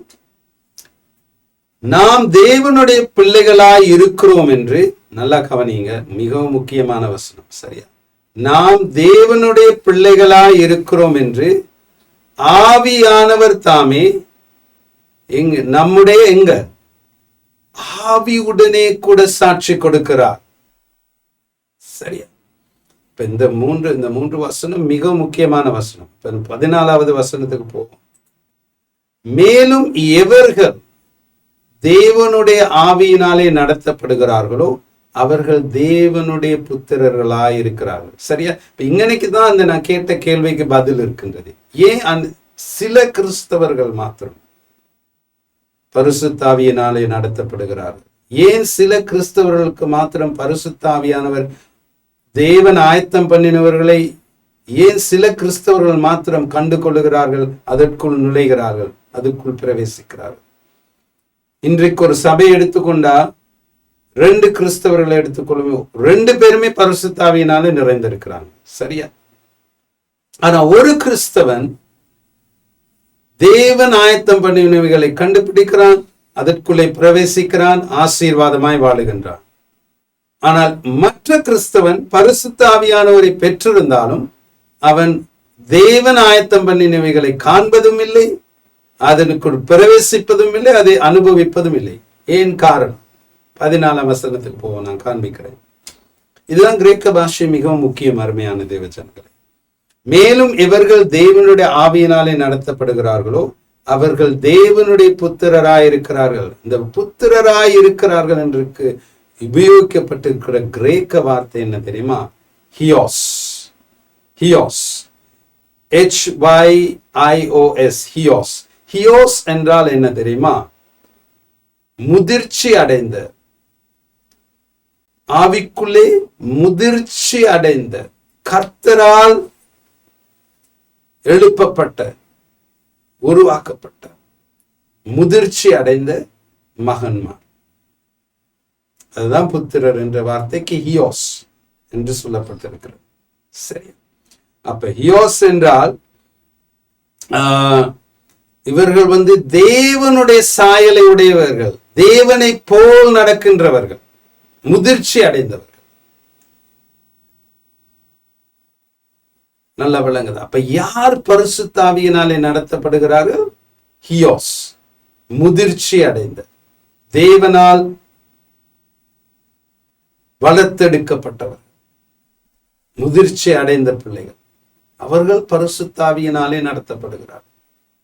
நாம் தேவனுடைய பிள்ளைகளாய் இருக்கிறோம் என்று, நல்லா கவனிங்க, மிகவும் முக்கியமான வசனம். சரியா? நாம் தேவனுடைய பிள்ளைகளாய் இருக்கிறோம் என்று ஆவியானவர் தாமே நம்முடைய ஆவியுடனே கூட சாட்சி கொடுக்கிறார். சரியா? இப்ப இந்த மூன்று வசனம் மிக முக்கியமான வசனம். 14வது வசனத்துக்கு போகும். மேலும் எவர்கள் தேவனுடைய ஆவியினாலே நடத்தப்படுகிறார்களோ அவர்கள் தேவனுடைய புத்திரர்களாய் இருக்கிறார்கள். சரியா? இப்ப இங்கனைக்கு தான் நான் கேட்ட கேள்விக்கு பதில் இருக்கின்றது. ஏன் சில கிறிஸ்தவர்கள் மாத்திரம் பரிசுத்த ஆவியினாலே நடத்தப்படுகிறார்கள்? ஏன் சில கிறிஸ்தவர்களுக்கு மாத்திரம் பரிசுத்த ஆவியானவர் தேவன் ஆயத்தம் பண்ணினவர்களை ஏன் சில கிறிஸ்தவர்கள் மாத்திரம் கண்டு கொள்ளுகிறார்கள், அதற்குள் நுழைகிறார்கள், அதற்குள் பிரவேசிக்கிறார்கள்? இன்றைக்கு ஒரு சபையை எடுத்துக்கொண்டா 2 கிறிஸ்தவர்களை எடுத்துக்கொள்ளும், 2 பேருமே பரிசுத்த ஆவியினாலே நிறைந்திருக்கிறாங்க. சரியா? ஆனா ஒரு கிறிஸ்தவன் தேவன் ஆயத்தம் பண்ணினவைகளை கண்டுபிடிக்கிறான், அதற்குள்ளே பிரவேசிக்கிறான், ஆசீர்வாதமாய் வாழுகின்றான். ஆனால் மற்ற கிறிஸ்தவன் பரிசுத்த ஆவியானவரை பெற்றிருந்தாலும் அவன் தேவன் ஆயத்தம் பண்ணினவைகளை காண்பதும் இல்லை, அதனுக்குள் பிரவேசிப்பதும் இல்லை, அதை அனுபவிப்பதும் இல்லை. ஏன் காரணம்? 14ஆம் வசனத்துக்கு போவோம், நான் காண்பிக்கிறேன். இதுதான் கிரேக்க பாஷை மிகவும் முக்கியம், அருமையான தேவஜனங்களே. மேலும் இவர்கள் தேவனுடைய ஆவியினாலே நடத்தப்படுகிறார்களோ அவர்கள் தேவனுடைய புத்திரராயிருக்கிறார்கள். இந்த புத்திரராயிருக்கிறார்கள் என்று உபயோகிக்கப்பட்டிருக்கிற கிரேக்க வார்த்தை என்ன தெரியுமா? Huios. Huios, HYIOS, huios. Huios என்றால் என்ன தெரியுமா? முதிர்ச்சி அடைந்த, ஆவிக்குள்ளே முதிர்ச்சி அடைந்த, கர்த்தரால் எழுப்பப்பட்ட, உருவாக்கப்பட்ட, முதிர்ச்சி அடைந்த மகன்மார். அதுதான் புத்திரர் என்ற வார்த்தைக்கு ஹியோஸ் என்று சொல்லப்பட்டிருக்கிறது. சரி, அப்ப ஹியோஸ் என்றால் இவர்கள் தேவனுடைய சாயலை உடையவர்கள், தேவனை போல் நடக்கின்றவர்கள், முதிர்ச்சி அடைந்தவர்கள். நல்லா விளங்குது. அப்ப யார் பரிசுத்த ஆவியினாலே நடத்தப்படுகிறார்கள்? ஹியோஸ், முதிர்ச்சி அடைந்த, தேவனால் வளர்த்தெடுக்கப்பட்டவர், முதிர்ச்சி அடைந்த பிள்ளைகள், அவர்கள் பரிசுத்த ஆவியினாலே நடத்தப்படுகிறார்.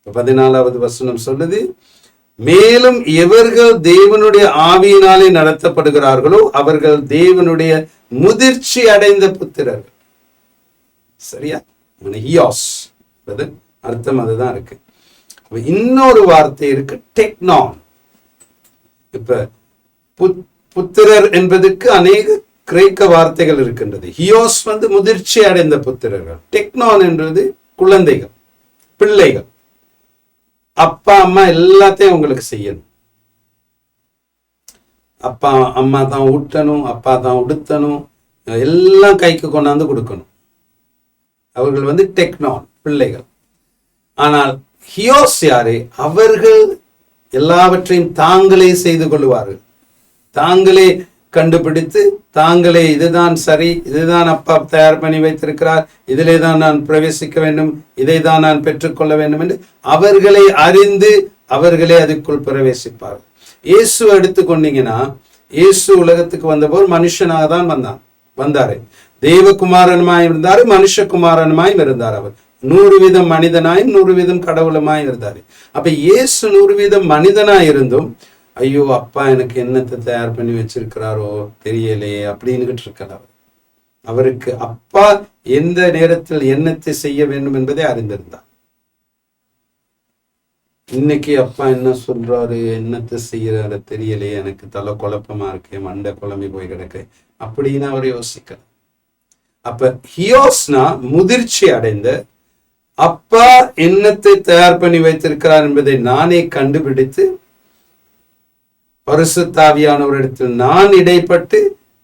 14வது வசனம் சொல்லுது, மேலும் எவர்கள் தேவனுடைய ஆவியினாலே நடத்தப்படுகிறார்களோ அவர்கள் தேவனுடைய முதிர்ச்சி அடைந்த புத்திரர்கள். சரியா? ஹியோஸ் அர்த்தம் அதுதான் இருக்கு. இன்னொரு வார்த்தை இருக்கு, டெக்னான். இப்ப புத்திரர் என்பதற்கு அநேக கிரேக்க வார்த்தைகள் இருக்கின்றது. ஹியோஸ் முதிர்ச்சி அடைந்த புத்திரர்கள். டெக்னான் என்றது குழந்தைகள், பிள்ளைகள். அப்பா அம்மா எல்லாத்தையும் உங்களுக்கு செய்யணும். அப்பா அம்மா தான் ஊட்டணும், அப்பா தான் உடுத்தணும், எல்லாம் கைக்கு கொண்டாந்து கொடுக்கணும். அவர்கள் டெக்னான், பிள்ளைகள். ஆனால் ஹியோஸ் யாரு? அவர்கள் எல்லாவற்றையும் தாங்களே செய்து கொள்வார்கள். தாங்களே கண்டுபிடித்து, தாங்களே இதுதான் சரி, இதுதான் அப்பா தயார் பண்ணி வைத்திருக்கிறார், இதிலே தான் நான் பிரவேசிக்க வேண்டும், இதை தான் நான் பெற்றுக்கொள்ள வேண்டும் என்று அவர்களை அறிந்து அவர்களே அதுக்குள் பிரவேசிப்பார்கள். இயேசு எடுத்துக்கொண்டீங்கன்னா, இயேசு உலகத்துக்கு வந்தபோது மனுஷனாக தான் வந்தாரு. தேவகுமாரனுமாய் இருந்தாரு, மனுஷகுமாரனுமாய் இருந்தார். அவர் 100% மனிதனாயும் 100% கடவுளுமாய் இருந்தாரு. அப்ப இயேசு 100% மனிதனாய் இருந்தும், ஐயோ அப்பா எனக்கு என்னத்தை தயார் பண்ணி வச்சிருக்கிறாரோ தெரியலையே அப்படின்னுகிட்டு இருக்கலாம். அவருக்கு அப்பா எந்த நேரத்தில் என்னத்தை செய்ய வேண்டும் என்பதை அறிந்திருந்தார். இன்னைக்கு அப்பா என்ன சொல்றாரு, என்னத்தை செய்யறாரு தெரியலையே, எனக்கு தலை குழப்பமா இருக்கு, மண்டை குழம்பி போய் கிடக்கு அப்படின்னு அவர் யோசிக்கிறார். அப்ப ஹியோஸ்னா முதிர்ச்சி அடைந்த, அப்பா என்னத்தை தயார் பண்ணி வைத்திருக்கிறார் என்பதை நானே கண்டுபிடித்து, பரிசுத்த ஆவியானவரிடத்தில் நான் இடைப்பட்டு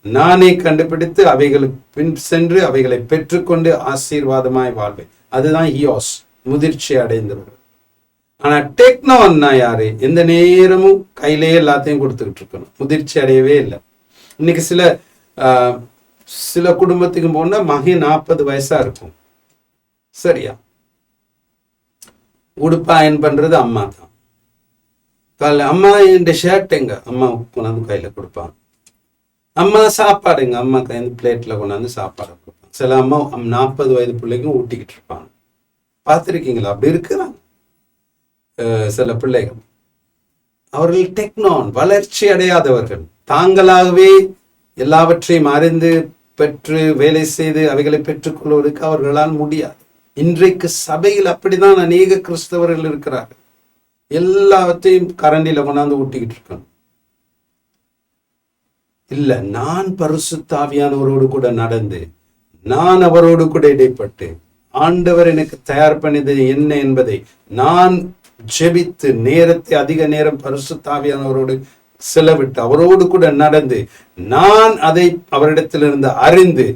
நானே கண்டுபிடித்து அவைகளுக்கு பின் சென்று அவைகளை பெற்றுக்கொண்டு ஆசீர்வாதமாய் வாழ்வேன். அதுதான் ஹியோஸ், முதிர்ச்சி அடைந்தவர். ஆனா டெக்னான்னா யாரு? எந்த நேரமும் கையிலேயே எல்லாத்தையும் கொடுத்துக்கிட்டு இருக்கணும், முதிர்ச்சி அடையவே இல்லை. இன்னைக்கு சில குடும்பத்துக்கு போனா மகன் 40 வயசா இருக்கும். சரியா? உடுப்பா அயன் பண்றது அம்மா தான். அம்மா என் ஷர்ட் எங்க, அம்மா கொண்டாந்து கையில கொடுப்பாங்க. அம்மா சாப்பாடுங்க, அம்மா பிளேட்ல கொண்டாந்து சாப்பாடு கொடுப்பாங்க. சில அம்மா 40 வயது பிள்ளைக்கும் ஊட்டிக்கிட்டு இருப்பாங்க. பார்த்துருக்கீங்களா? அப்படி இருக்கிறாங்க சில பிள்ளைகள். அவர்கள் டெக்னான், வளர்ச்சி அடையாதவர்கள். தாங்களாகவே எல்லாவற்றையும் அறிந்து பெற்று வேலை செய்து அவைகளை பெற்றுக்கொள்வதற்கு அவர்களால் முடியாது. இன்றைக்கு சபையில் அப்படிதான் அநேக கிறிஸ்தவர்கள் இருக்கிறார்கள். எல்லாவற்றையும் கரண்டில கொண்டாந்து ஊட்டிக்கிட்டு இருக்கணும். இல்ல, நான் பரிசுத்த ஆவியானவரோடு கூட நடந்து, நான் அவரோடு கூட இடைப்பட்டு, ஆண்டவர் எனக்கு தயார் பண்ணியது என்ன என்பதை நான் ஜெபித்து, நேரத்தை அதிக நேரம் பரிசுத்த ஆவியானவரோடு செலவிட்டு அவரோடு கூட நடந்து, நான் அதை அவரிடத்திலிருந்து அறிந்து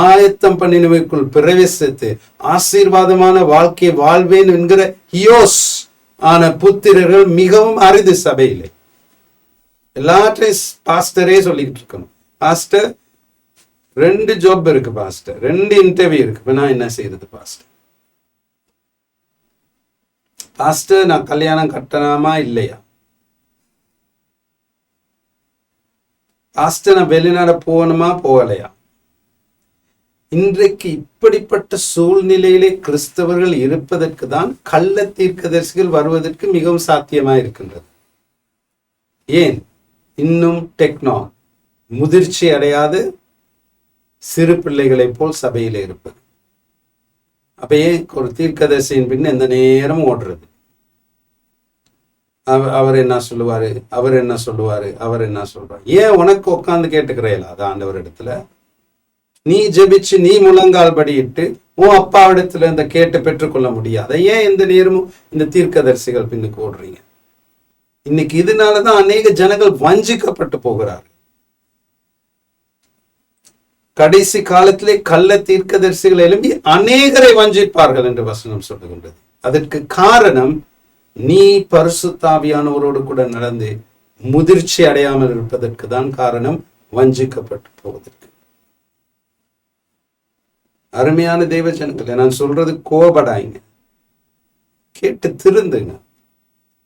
ஆயத்தம் பண்ணினவைக்குள் பிரவேசித்து ஆசீர்வாதமான வாழ்க்கையை வாழ்வேன் என்கிற ஹியோஸ் ஆன புத்திரர்கள் மிகவும் அரிது சபையிலே. எல்லாத்தையும் பாஸ்டரே சொல்லிக்கிட்டு இருக்கணும். பாஸ்டர் 2 ஜாப் இருக்கு, பாஸ்டர் 2 இன்டர்வியூ இருக்கு, நான் என்ன செய்யறது பாஸ்டர்? பாஸ்டர் நான் கல்யாணம் கட்டணமா இல்லையா? பாஸ்டர் நான் வெளிநாடு போகணுமா போகலையா? இன்றைக்கு இப்படிப்பட்ட சூழ்நிலையிலே கிறிஸ்தவர்கள் இருப்பதற்கு தான் கள்ள தீர்க்கதரிசிகள் வருவதற்கு மிகவும் சாத்தியமாக இருக்கின்றது. ஏன்? இன்னும் முதிர்ச்சி அடையாத சிறு பிள்ளைகளைப் போல் சபையிலே இருப்பது. அப்ப ஏன் ஒரு தீர்க்கதரிசியின் பின் எந்த நேரம் ஓடுறது? அவர் என்ன சொல்லுவாரு, அவர் என்ன சொல்லுவாரு, அவர் என்ன சொல்றாரு? ஏன் உனக்கு உட்கார்ந்து கேட்டுக்கிறேன் அது ஆண்டவர் இடத்துல? நீ ஜெபிச்சு நீ முழங்கால் படியிட்டு உன் அப்பாவிடத்துல இந்த கேட்டு பெற்றுக்கொள்ள முடியாது. ஏன் எந்த நேரமும் இந்த தீர்க்கதரிசிகள் பின்னுக்கு ஓடுறீங்க? இன்னைக்கு இதனாலதான் அநேக ஜனங்கள் வஞ்சிக்கப்பட்டு போகிறார்கள். கடைசி காலத்திலே கள்ள தீர்க்கதரிசிகள் எழும்பி அநேகரை வஞ்சிப்பார்கள் என்று வசனம் சொல்லுகின்றது. அதற்கு காரணம், நீ பரிசுத்த ஆவியானவரோடு கூட நடந்து முதிர்ச்சி அடையாமல் இருப்பதற்கு தான் காரணம், வஞ்சிக்கப்பட்டு போவதற்கு. அருமையான தேவ ஜனங்களே, நான் சொல்றது கோபப்படாங்க, கேட்டு திருந்துங்க.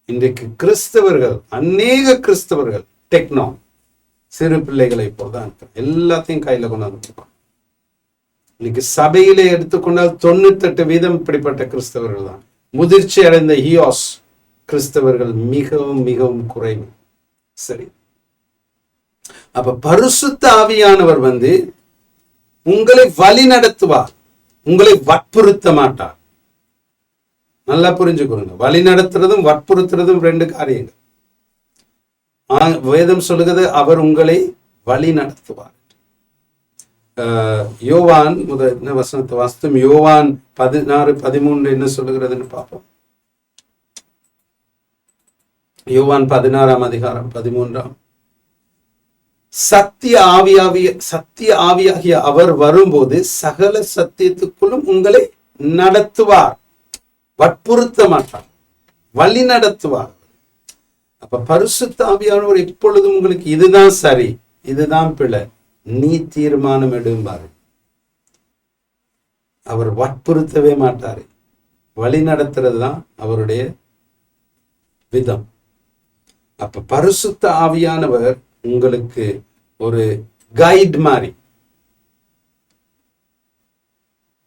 இன்றைக்கு கிறிஸ்தவர்கள், அநேக கிறிஸ்தவர்கள் சிறு பிள்ளைகளை போல்தான் எல்லாத்தையும் கையில கொண்டாந்து. இன்னைக்கு சபையிலே எடுத்துக்கொண்டால் 98% இப்படிப்பட்ட கிறிஸ்தவர்கள் தான். முதிர்ச்சி அடைந்த கிறிஸ்தவர்கள் மிகவும் மிகவும் குறைவு. சரி, அப்ப பரிசுத்த ஆவியானவர் உங்களை வழி நடத்துவார், உங்களை வற்புறுத்த மாட்டார். நல்லா புரிஞ்சுக்கொள்ளுங்க, வழி நடத்துறதும் வற்புறுத்துறதும் 2 காரியங்கள். வேதம் சொல்லுகிறது, அவர் உங்களை வழி நடத்துவார். யோவான் வசனத்தை வாஸ்தம், யோவான் 16:13 என்ன சொல்லுகிறதுன்னு பார்ப்போம். யோவான் 16:13, சத்திய ஆவியாகிய அவர் வரும்போது சகல சத்தியத்துக்குள்ளும் உங்களை நடத்துவார், வற்புறுத்த மாட்டார், வழி நடத்துவார். அப்ப பரிசுத்த ஆவியானவர் எப்பொழுதும் உங்களுக்கு இதுதான் சரி, இதுதான் பிழை, நீ தீர்மானம் எடும்பாரு. அவர் வற்புறுத்தவே மாட்டாரு, வழி நடத்துறது தான் அவருடைய விதம். அப்ப பரிசுத்த ஆவியானவர் உங்களுக்கு ஒரு கைட் மாதிரி.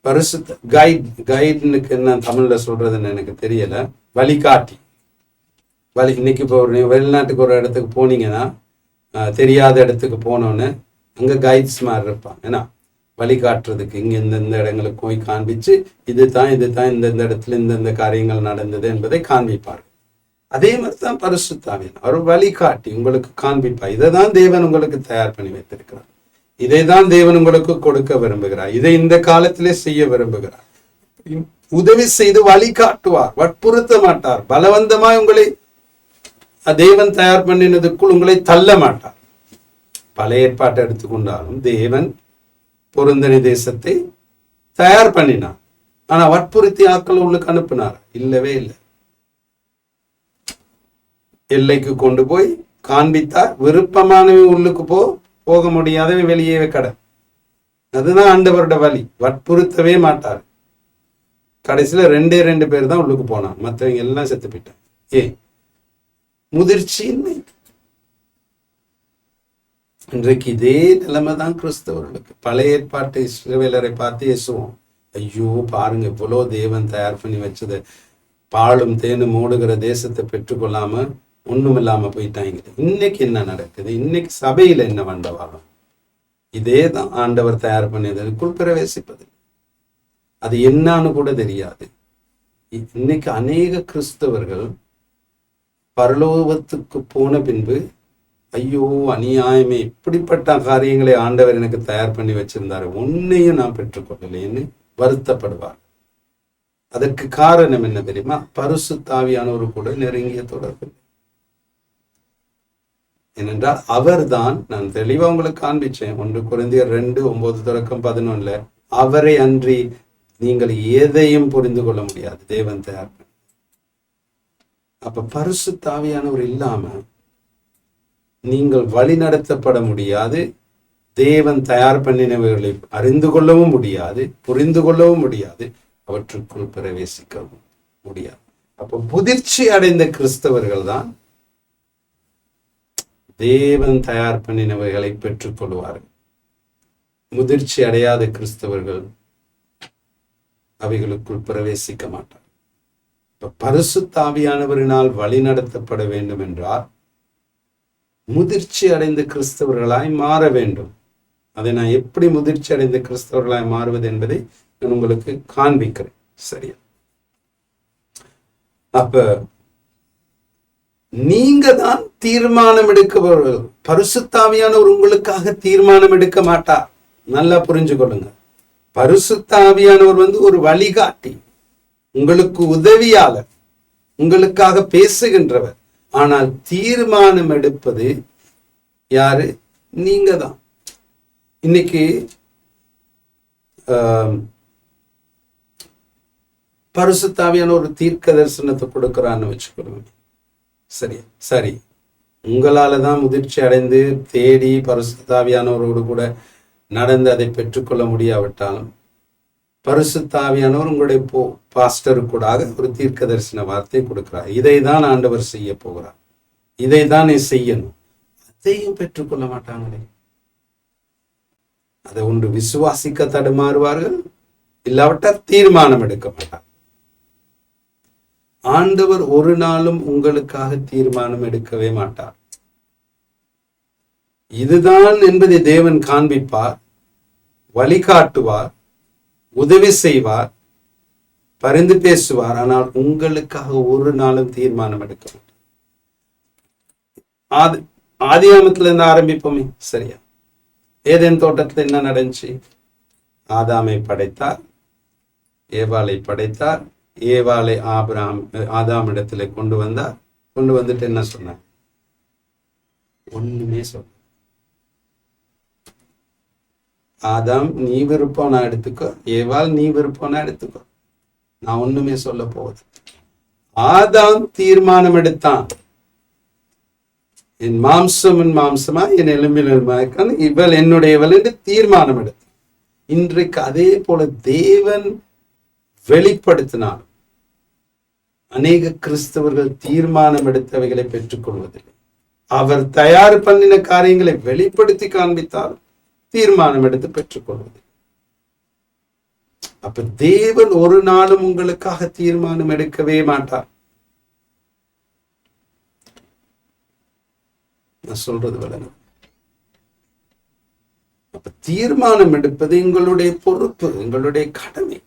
பரிசுத்த கைடுனுக்கு என்ன தமிழ்ல சொல்றதுன்னு எனக்கு தெரியல, வழிகாட்டி. இன்னைக்கு இப்போ வெளிநாட்டுக்கு ஒரு இடத்துக்கு போனீங்கன்னா, தெரியாத இடத்துக்கு போனோன்னு அங்க கைட்ஸ் மாதிரி இருப்பாங்க, ஏன்னா வழிகாட்டுறதுக்கு. இங்க இந்த இடங்களுக்கு போய் காண்பிச்சு இதுதான் இந்த இடத்துல இந்த காரியங்கள் நடந்தது என்பதை காண்பிப்பார். அதே மாதிரி தான் பரிசுத்த ஆவியானவர், அவர் வழிகாட்டி உங்களுக்கு காண்பிப்பார். இதை தான் தேவன் உங்களுக்கு தயார் பண்ணி வைத்திருக்கிறார், இதை தான் தேவன் உங்களுக்கு கொடுக்க விரும்புகிறார், இதை இந்த காலத்திலே செய்ய விரும்புகிறார். உதவி செய்து வழிகாட்டுவார், வற்புறுத்த மாட்டார். பலவந்தமாய் உங்களை தேவன் தயார் பண்ணினதுக்குள் உங்களை தள்ள மாட்டார். பழைய ஏற்பாட்டை எடுத்துக்கொண்டாலும் தேவன் பொருந்தனை தேசத்தை தயார் பண்ணினார், ஆனா வற்புறுத்தி ஆட்கள் உள்ளுக்கு அனுப்பினார்? இல்லவே இல்லை. எல்லைக்கு கொண்டு போய் காண்பித்தார், விருப்பமானவை உள்ளுக்கு போக முடியாதவை வெளியே கடை. அதுதான் ஆண்டவரோட வழி, வற்புறுத்தவே மாட்டார். கடைசியில 2 பேர் தான் உள்ளுக்கு போனான், மற்றவங்க எல்லாம் செத்து போயிட்டான். ஏன்? முதிர்ச்சியின்மை. இன்றைக்கு இதே நிலைமை தான் கிறிஸ்தவர்களுக்கு. பழைய ஏற்பாட்டு இஸ்ரவேலரை பார்த்து ஏசுவோம், ஐயோ பாருங்க இவ்வளோ தேவன் தயார் பண்ணி வச்சது, பாலும் தேனும் மூடுகிற தேசத்தை பெற்றுக்கொள்ளாம ஒண்ணும் இல்லாம போயிட்டாங்க. இன்னைக்கு என்ன நடக்குது? இன்னைக்கு சபையில என்ன வண்டவாளம்? இதே தான் ஆண்டவர் தயார் பண்ணியதற்குள் பிரவேசிப்பது. அது என்னன்னு கூட தெரியாது. இன்னைக்கு அநேக கிறிஸ்தவர்கள் பரலோகத்துக்கு போன பின்பு, ஐயோ அநியாயமே, இப்படிப்பட்ட காரியங்களை ஆண்டவர் எனக்கு தயார் பண்ணி வச்சிருந்தாரு, ஒன்னையும் நான் பெற்றுக்கொள்ளலேன்னு வருத்தப்படுவார். அதற்கு காரணம் என்ன தெரியுமா? பரிசுத்த ஆவியானவர் கூட நெருங்கிய தொடர்பு. ஏனென்றால் அவர் தான், நான் தெளிவா உங்களுக்கு காண்பிச்சேன், 1 கொரிந்தியர் 2:9-11, அவரை அன்றி நீங்கள் எதையும் புரிந்து கொள்ள முடியாது, தேவன் தயார். அப்ப பரிசுத்த ஆவியானவர் இல்லாம நீங்கள் வழி நடத்தப்பட முடியாது, தேவன் தயார் பண்ணினவர்களை அறிந்து கொள்ளவும் முடியாது, புரிந்து கொள்ளவும் முடியாது, அவற்றுக்குள் பிரவேசிக்கவும் முடியாது. அப்ப முதிர்ச்சி அடைந்த கிறிஸ்தவர்கள் தான் தேவன் தயார் பண்ணினவைகளை பெற்றுக் கொள்வார்கள். முதிர்ச்சி அடையாத கிறிஸ்தவர்கள் அவைகளுக்குள் பிரவேசிக்க மாட்டார். இப்ப பரிசுத்த ஆவியானவரினால் வழி நடத்தப்பட வேண்டும் என்றால் முதிர்ச்சி அடைந்த கிறிஸ்தவர்களாய் மாற வேண்டும். அதை நான் எப்படி முதிர்ச்சி அடைந்த கிறிஸ்தவர்களாய் மாறுவது என்பதை நான் உங்களுக்கு காண்பிக்கிறேன். சரியா? அப்ப நீங்க தான் தீர்மானம் எடுக்கவர்கள். பரிசுத்த ஆவியானவர் உங்களுக்காக தீர்மானம் எடுக்க மாட்டார். நல்லா புரிஞ்சு கொள்ளுங்க. பரிசுத்த ஆவியானவர் ஒரு வழிகாட்டி, உங்களுக்கு உதவியாளர், உங்களுக்காக பேசுகின்றவர். ஆனால் தீர்மானம் எடுப்பது யாரு? நீங்க தான். இன்னைக்கு பரிசுத்த ஆவியானவர் ஒரு தீர்க்க தரிசனத்தை கொடுக்கிறான்னு வச்சுக்கொள்ளுங்க. சரியா? சரி, உங்களால தான் முதிர்ச்சி அடைந்து தேடி பரிசுத்த ஆவியானவரோடு கூட நடந்து அதை பெற்றுக்கொள்ள முடியாவிட்டாலும் பரிசுத்த ஆவியானவர் உங்களுடைய பாஸ்டருக்கூடாக ஒரு தீர்க்க தரிசன வார்த்தை கொடுக்கிறார். இதை தான் ஆண்டவர் செய்ய போகிறார், இதை தான் நீ செய்யணும். அதையும் பெற்றுக்கொள்ள மாட்டாங்களே. அதை ஒன்று விசுவாசிக்க தடுமாறுவார்கள், இல்லாவிட்டால் தீர்மானம் எடுக்க மாட்டார். ஆண்டவர் ஒரு நாளும் உங்களுக்காக தீர்மானம் எடுக்கவே மாட்டார். இதுதான் என்பதை தேவன் காண்பிப்பார், வழிகாட்டுவார், உதவி செய்வார், பரிந்து பேசுவார். ஆனால் உங்களுக்காக ஒரு நாளும் தீர்மானம் எடுக்க மாட்டார். ஆதியாமத்துல இருந்து ஆரம்பிப்போமே. சரியா? ஏதேன் தோட்டத்துல என்ன நடந்துச்சு? ஆதாமை படைத்தார், ஏவாளை படைத்தார். ஏவாளை ஆதாம் இடத்துல கொண்டு வந்தார். கொண்டு வந்துட்டு என்ன சொன்னார்? ஒண்ணுமே சொல்ல. ஆதாம் நீ விருப்பம் நான் எடுத்துக்கோ, ஏவாள் நீ விருப்பம் நான் எடுத்துக்கோ, நான் ஒண்ணுமே சொல்ல போகுது. ஆதாம் தீர்மானம் எடுத்தான். என் மாம்சம் என் மாம்சமா, என் எலும்பில் எலும்பாய்க்கான், இவள் என்னுடையவள் என்று தீர்மானம் எடுத்தான். இன்றைக்கு அதே போல தேவன் வெளிப்படுத்தினார். அநேக கிறிஸ்தவர்கள் தீர்மானம் எடுத்தவைகளை பெற்றுக் கொள்வதில்லை. அவர் தயார் பண்ணின காரியங்களை வெளிப்படுத்தி காண்பித்தால் தீர்மானம் எடுத்து பெற்றுக் கொள்வது. அப்ப தேவன் ஒரு நாளும் உங்களுக்காக தீர்மானம் எடுக்கவே மாட்டார். நான் சொல்றது விளங்கும். அப்ப தீர்மானம் எடுப்பது எங்களுடைய பொறுப்பு, எங்களுடைய கடமை.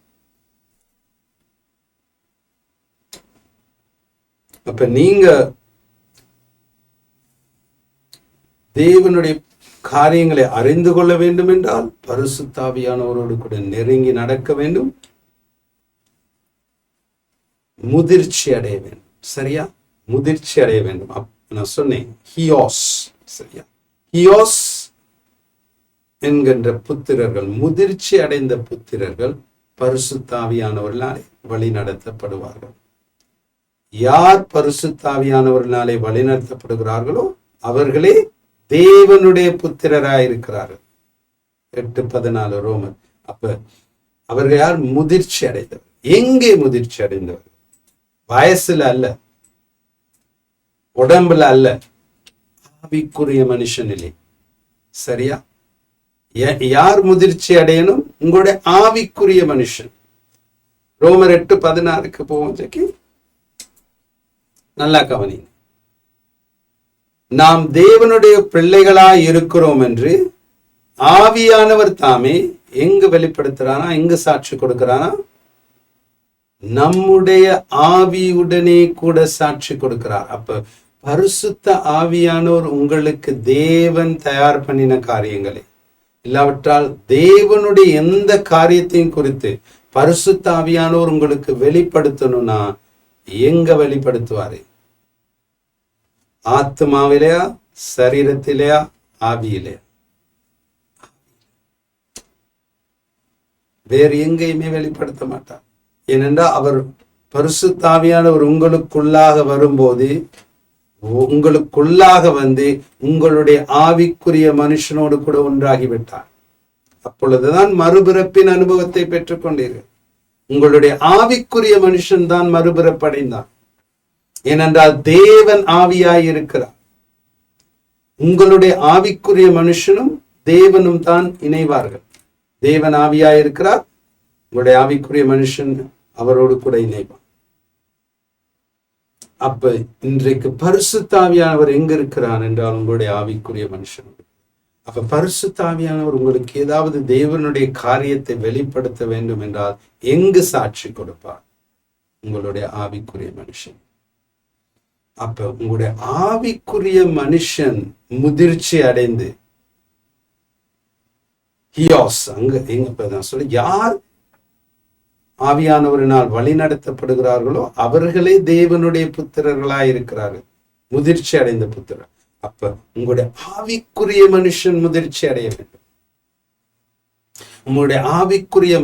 அப்ப நீங்க தேவனுடைய காரியங்களை அறிந்து கொள்ள வேண்டும் என்றால் பரிசுத்த ஆவியானவரோடு கூட நெருங்கி நடக்க வேண்டும், முதிர்ச்சி அடைய வேண்டும். சரியா? முதிர்ச்சி அடைய வேண்டும். நான் சொன்னேன் ஹியோஸ். சரியா? ஹியோஸ் என்கின்ற புத்திரர்கள், முதிர்ச்சி அடைந்த புத்திரர்கள் பரிசுத்த ஆவியானவர்களால் வழி நடத்தப்படுவார்கள். யார் பரிசுத்த ஆவியானவர்களாலே வழிநடத்தப்படுகிறார்களோ அவர்களே தேவனுடைய புத்திரராயிருக்கிறார்கள். 8:14 ரோமர். அப்ப அவர்கள் யார்? முதிர்ச்சி அடைந்தவர். எங்கே முதிர்ச்சி அடைந்தவர்? வயசுல அல்ல, உடம்புல அல்ல, ஆவிக்குரிய மனுஷனிலே. சரியா? யார் முதிர்ச்சி அடையணும்? உங்களுடைய ஆவிக்குரிய மனுஷன். ரோமர் 8:16 போவோம். நல்லா கவனி. நாம் தேவனுடைய பிள்ளைகளாய் இருக்கிறோம் என்று ஆவியானவர் தாமே எங்கு வெளிப்படுத்துறானா, எங்கு சாட்சி கொடுக்கிறானா? நம்முடைய ஆவியுடனே கூட சாட்சி கொடுக்கிறார். அப்ப பரிசுத்த ஆவியானவர் உங்களுக்கு தேவன் தயார் பண்ணின காரியங்களே, இல்லாவிட்டால் தேவனுடைய எந்த காரியத்தையும் குறித்து பரிசுத்த ஆவியானவர் உங்களுக்கு வெளிப்படுத்தணும்னா எங்க வெளிப்படுத்துவாரு? ஆத்மாவிலையா, சரீரத்திலையா, ஆவியிலையா? வேறு எங்கேயுமே வெளிப்படுத்த மாட்டார். ஏனென்றால் அவர் பரிசுத்த ஆவியானவர் உங்களுக்குள்ளாக வரும்போது, உங்களுக்குள்ளாக வந்து உங்களுடைய ஆவிக்குரிய மனுஷனோடு கூட ஒன்றாகிவிட்டார். அப்பொழுதுதான் மறுபிறப்பின் அனுபவத்தை பெற்றுக்கொண்டீர்கள். உங்களுடைய ஆவிக்குரிய மனுஷன் தான் மறுபிறப்படைந்தான். ஏனென்றால் தேவன் ஆவியாய் இருக்கிறார். உங்களுடைய ஆவிக்குரிய மனுஷனும் தேவனும் தான் இணைவார்கள். தேவன் ஆவியா இருக்கிறார், உங்களுடைய ஆவிக்குரிய மனுஷன் அவரோடு கூட இணைப்பான். அப்ப இன்றைக்கு பரிசுத்த ஆவியானவர் எங்க இருக்கிறார் என்றால் உங்களுடைய ஆவிக்குரிய மனுஷன். அப்ப பரிசுத்த ஆவியானவர் உங்களுக்கு ஏதாவது தேவனுடைய காரியத்தை வெளிப்படுத்த வேண்டும் என்றால் எங்கு சாட்சி கொடுப்பார்? உங்களுடைய ஆவிக்குரிய மனுஷன். அப்ப உங்களுடைய ஆவிக்குரிய மனுஷன் முதிர்ச்சி அடைந்து யார் ஆவியானவரினால் வழி நடத்தப்படுகிறார்களோ அவர்களே தேவனுடைய புத்திரர்களாய் இருக்கிறார்கள், முதிர்ச்சி அடைந்த புத்திரர். அப்ப உங்களுடைய ஆவிக்குரிய மனுஷன் முதிர்ச்சி அடைய வேண்டும். உங்களுடைய ஆவிக்குரிய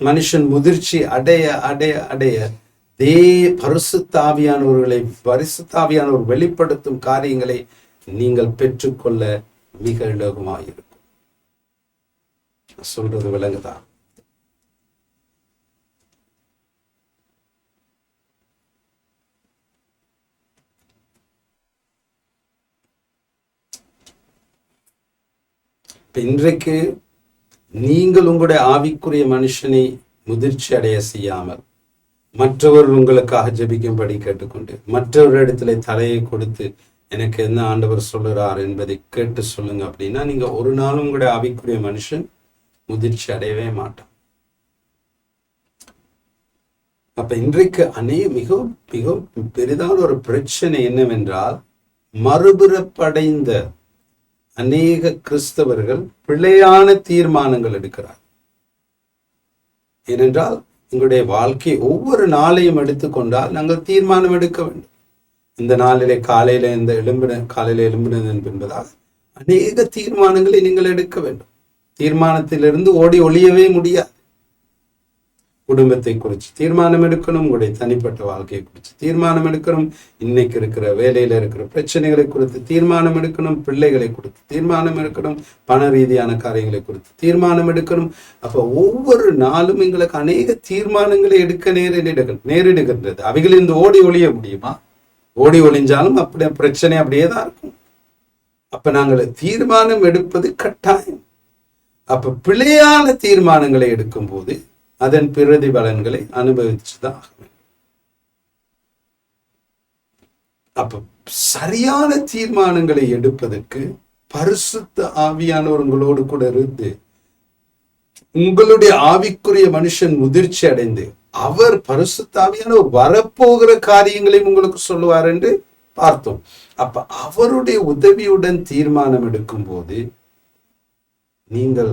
மனுஷன் முதிர்ச்சி அடைய அடைய அடைய பரிசுத்த ஆவியானவர் வெளிப்படுத்தும் காரியங்களை நீங்கள் பெற்றுக்கொள்ள மிக இலகுவாயிருக்கும். சொல்றது விளங்குதா? இன்றைக்கு நீங்கள் உங்களுடைய ஆவிக்குரிய மனுஷனை முதிர்ச்சி அடைய செய்யாமல் மற்றவர்கள் உங்களுக்காக ஜெபிக்கும்படி கேட்டுக்கொண்டு மற்றவரிடத்துல தலையை கொடுத்து எனக்கு என்ன ஆண்டவர் சொல்லுறார் என்பதை கேட்டு சொல்லுங்க அப்படின்னா நீங்க ஒரு நாளும் உங்களுடைய ஆவிக்குரிய மனுஷன் முதிர்ச்சி அடையவே மாட்டான். அப்ப இன்றைக்கு மிகவும் மிகவும் பெரிதான ஒரு பிரச்சனை என்னவென்றால், மறுபிறப்படைந்த அநேக கிறிஸ்தவர்கள் பிழையான தீர்மானங்கள் எடுக்கிறார். ஏனென்றால் எங்களுடைய வாழ்க்கை ஒவ்வொரு நாளையும் எடுத்துக்கொண்டால் நாங்கள் தீர்மானம் எடுக்க வேண்டும். இந்த நாளிலே காலையில எழும்பினது என்பதால் அநேக தீர்மானங்களை நீங்கள் எடுக்க வேண்டும். தீர்மானத்திலிருந்து ஓடி ஒளியவே முடியாது. குடும்பத்தை குறித்து தீர்மானம் எடுக்கணும், உங்களுடைய தனிப்பட்ட வாழ்க்கையை குறித்து தீர்மானம் எடுக்கணும், இன்னைக்கு இருக்கிற வேலையில இருக்கிற பிரச்சனைகளை குறித்து தீர்மானம் எடுக்கணும், பிள்ளைகளை குறித்து தீர்மானம் எடுக்கணும், பண ரீதியான காரியங்களை குறித்து தீர்மானம் எடுக்கணும். அப்ப ஒவ்வொரு நாளும் எங்களுக்கு அநேக தீர்மானங்களை எடுக்க நேரிடுகின்றது. அவைகளிலிருந்து ஓடி ஒளிய முடியுமா? ஓடி ஒளிஞ்சாலும் அப்படியே பிரச்சனை அப்படியே தான் இருக்கும். அப்ப நாங்கள் தீர்மானம் எடுப்பது கட்டாயம். அப்ப பிழையான தீர்மானங்களை எடுக்கும் போது அதன் பிரதிபலன்களை அனுபவிச்சுதான் ஆக வேண்டும். அப்ப சரியான தீர்மானங்களை எடுப்பதற்கு பரிசுத்த ஆவியானவர் உங்களோடு கூட இருந்து உங்களுடைய ஆவிக்குரிய மனுஷன் முதிர்ச்சி அடைந்து அவர் பரிசுத்த ஆவியானவர் வரப்போகிற காரியங்களையும் உங்களுக்கு சொல்லுவார் என்று பார்த்தோம். அப்ப அவருடைய உதவியுடன் தீர்மானம் எடுக்கும் போது நீங்கள்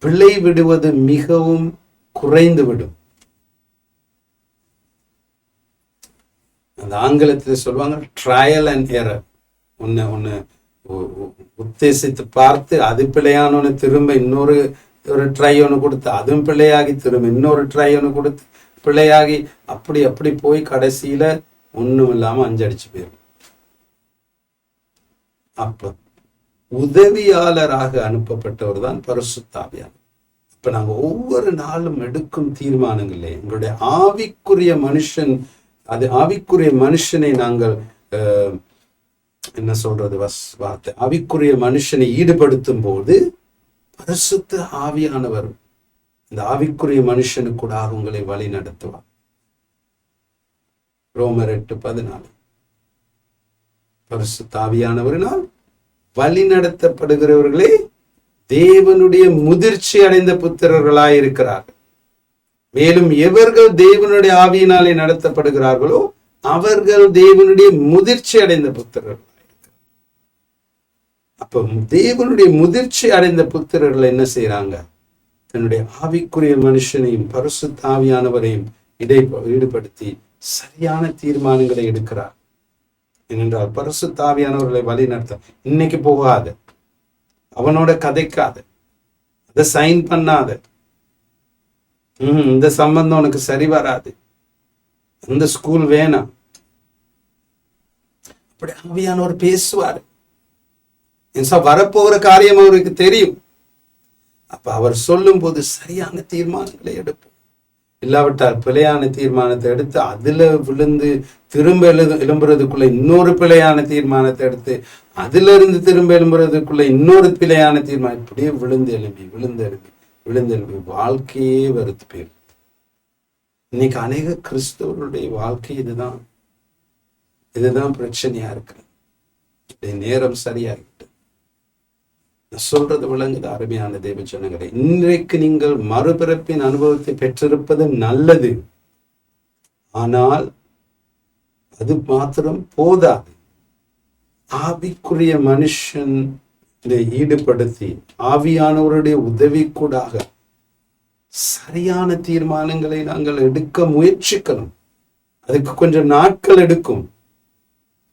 பிழை விடுவது மிகவும் குறைந்து விடும். அந்த ஆங்கிலத்தில் சொல்லுவாங்க ட்ரையல் அண்ட் எரர். ஒன்னு உத்தேசித்து பார்த்து அது பிழையான திரும்ப இன்னொரு ட்ரை ஒன்று கொடுத்து அதுவும் பிழையாகி திரும்ப இன்னொரு ட்ரை ஒன்று கொடுத்து பிழையாகி அப்படி போய் கடைசியில ஒண்ணும் இல்லாம அஞ்சடிச்சு போயிடும். அப்ப உதவியாளராக அனுப்பப்பட்டவர் தான் பரிசுத்த ஆவியானவர். இப்ப நாங்க ஒவ்வொரு நாளும் எடுக்கும் தீர்மானங்களே எங்களுடைய ஆவிக்குரிய மனுஷனை நாங்கள் என்ன சொல்றது வார்த்தை ஆவிக்குரிய மனுஷனை ஈடுபடுத்தும் போது பரிசுத்த ஆவியானவர் இந்த ஆவிக்குரிய மனுஷனுக்கு கூட உங்களை வழி நடத்துவார். ரோமர் 8:14 பரிசுத்த ஆவியானவரினால் வழி நடத்தப்படுகிறவர்களே தேவனுடைய முதிர்ச்சி அடைந்த புத்திரர்களாய் இருக்கிறார்கள். மேலும் எவர்கள் தேவனுடைய ஆவியினாலே நடத்தப்படுகிறார்களோ அவர்கள் தேவனுடைய முதிர்ச்சி அடைந்த புத்திரர்கள். அப்ப தேவனுடைய முதிர்ச்சி அடைந்த புத்திரர்கள் என்ன செய்யறாங்க? தன்னுடைய ஆவிக்குரிய மனுஷனையும் பரிசுத்த ஆவியானவரையும் ஈடுபடுத்தி சரியான தீர்மானங்களை எடுக்கிறார். ஏனென்றால் பரிசுத்த ஆவியானவர்களை வழி நடத்த இன்னைக்கு போகாத, அவனோட கதைக்காத, அதை சைன் பண்ணாத, இந்த சம்பந்தம் உனக்கு சரி வராது, இந்த ஸ்கூல் வேணாம், அப்படி ஆவியானவர் பேசுவார். வரப்போகிற காரியம் அவருக்கு தெரியும். அப்ப அவர் சொல்லும் போது சரியான தீர்மானங்களை எடுப்போம். இல்லாவிட்டால் பிழையான தீர்மானத்தை எடுத்து அதுல விழுந்து திரும்ப எழும்புறதுக்குள்ள இன்னொரு பிழையான தீர்மானத்தை எடுத்து அதுல இருந்து திரும்ப எழும்புறதுக்குள்ள இன்னொரு பிழையான தீர்மானம், இப்படியே விழுந்து எழும்பி விழுந்து வாழ்க்கையே வெறுத்து போயிடும். இன்னைக்கு அநேக கிறிஸ்தவருடைய வாழ்க்கை இதுதான் பிரச்சனையா இருக்கு. நேரம் சரியாகிட்டு சொல்றது விளங்குது. அருமையான தேவ ஜனங்களே, இன்றைக்கு நீங்கள் மறுபிறப்பின் அனுபவத்தை பெற்றிருப்பது நல்லது. ஆனால் அது மாத்திரம் போதாது. ஆவிக்குரிய மனுஷன் ஈடுபடுத்தி ஆவியானவருடைய உதவி கூடாக சரியான தீர்மானங்களை நாங்கள் எடுக்க முயற்சிக்கணும். அதுக்கு கொஞ்சம் நாட்கள் எடுக்கும்.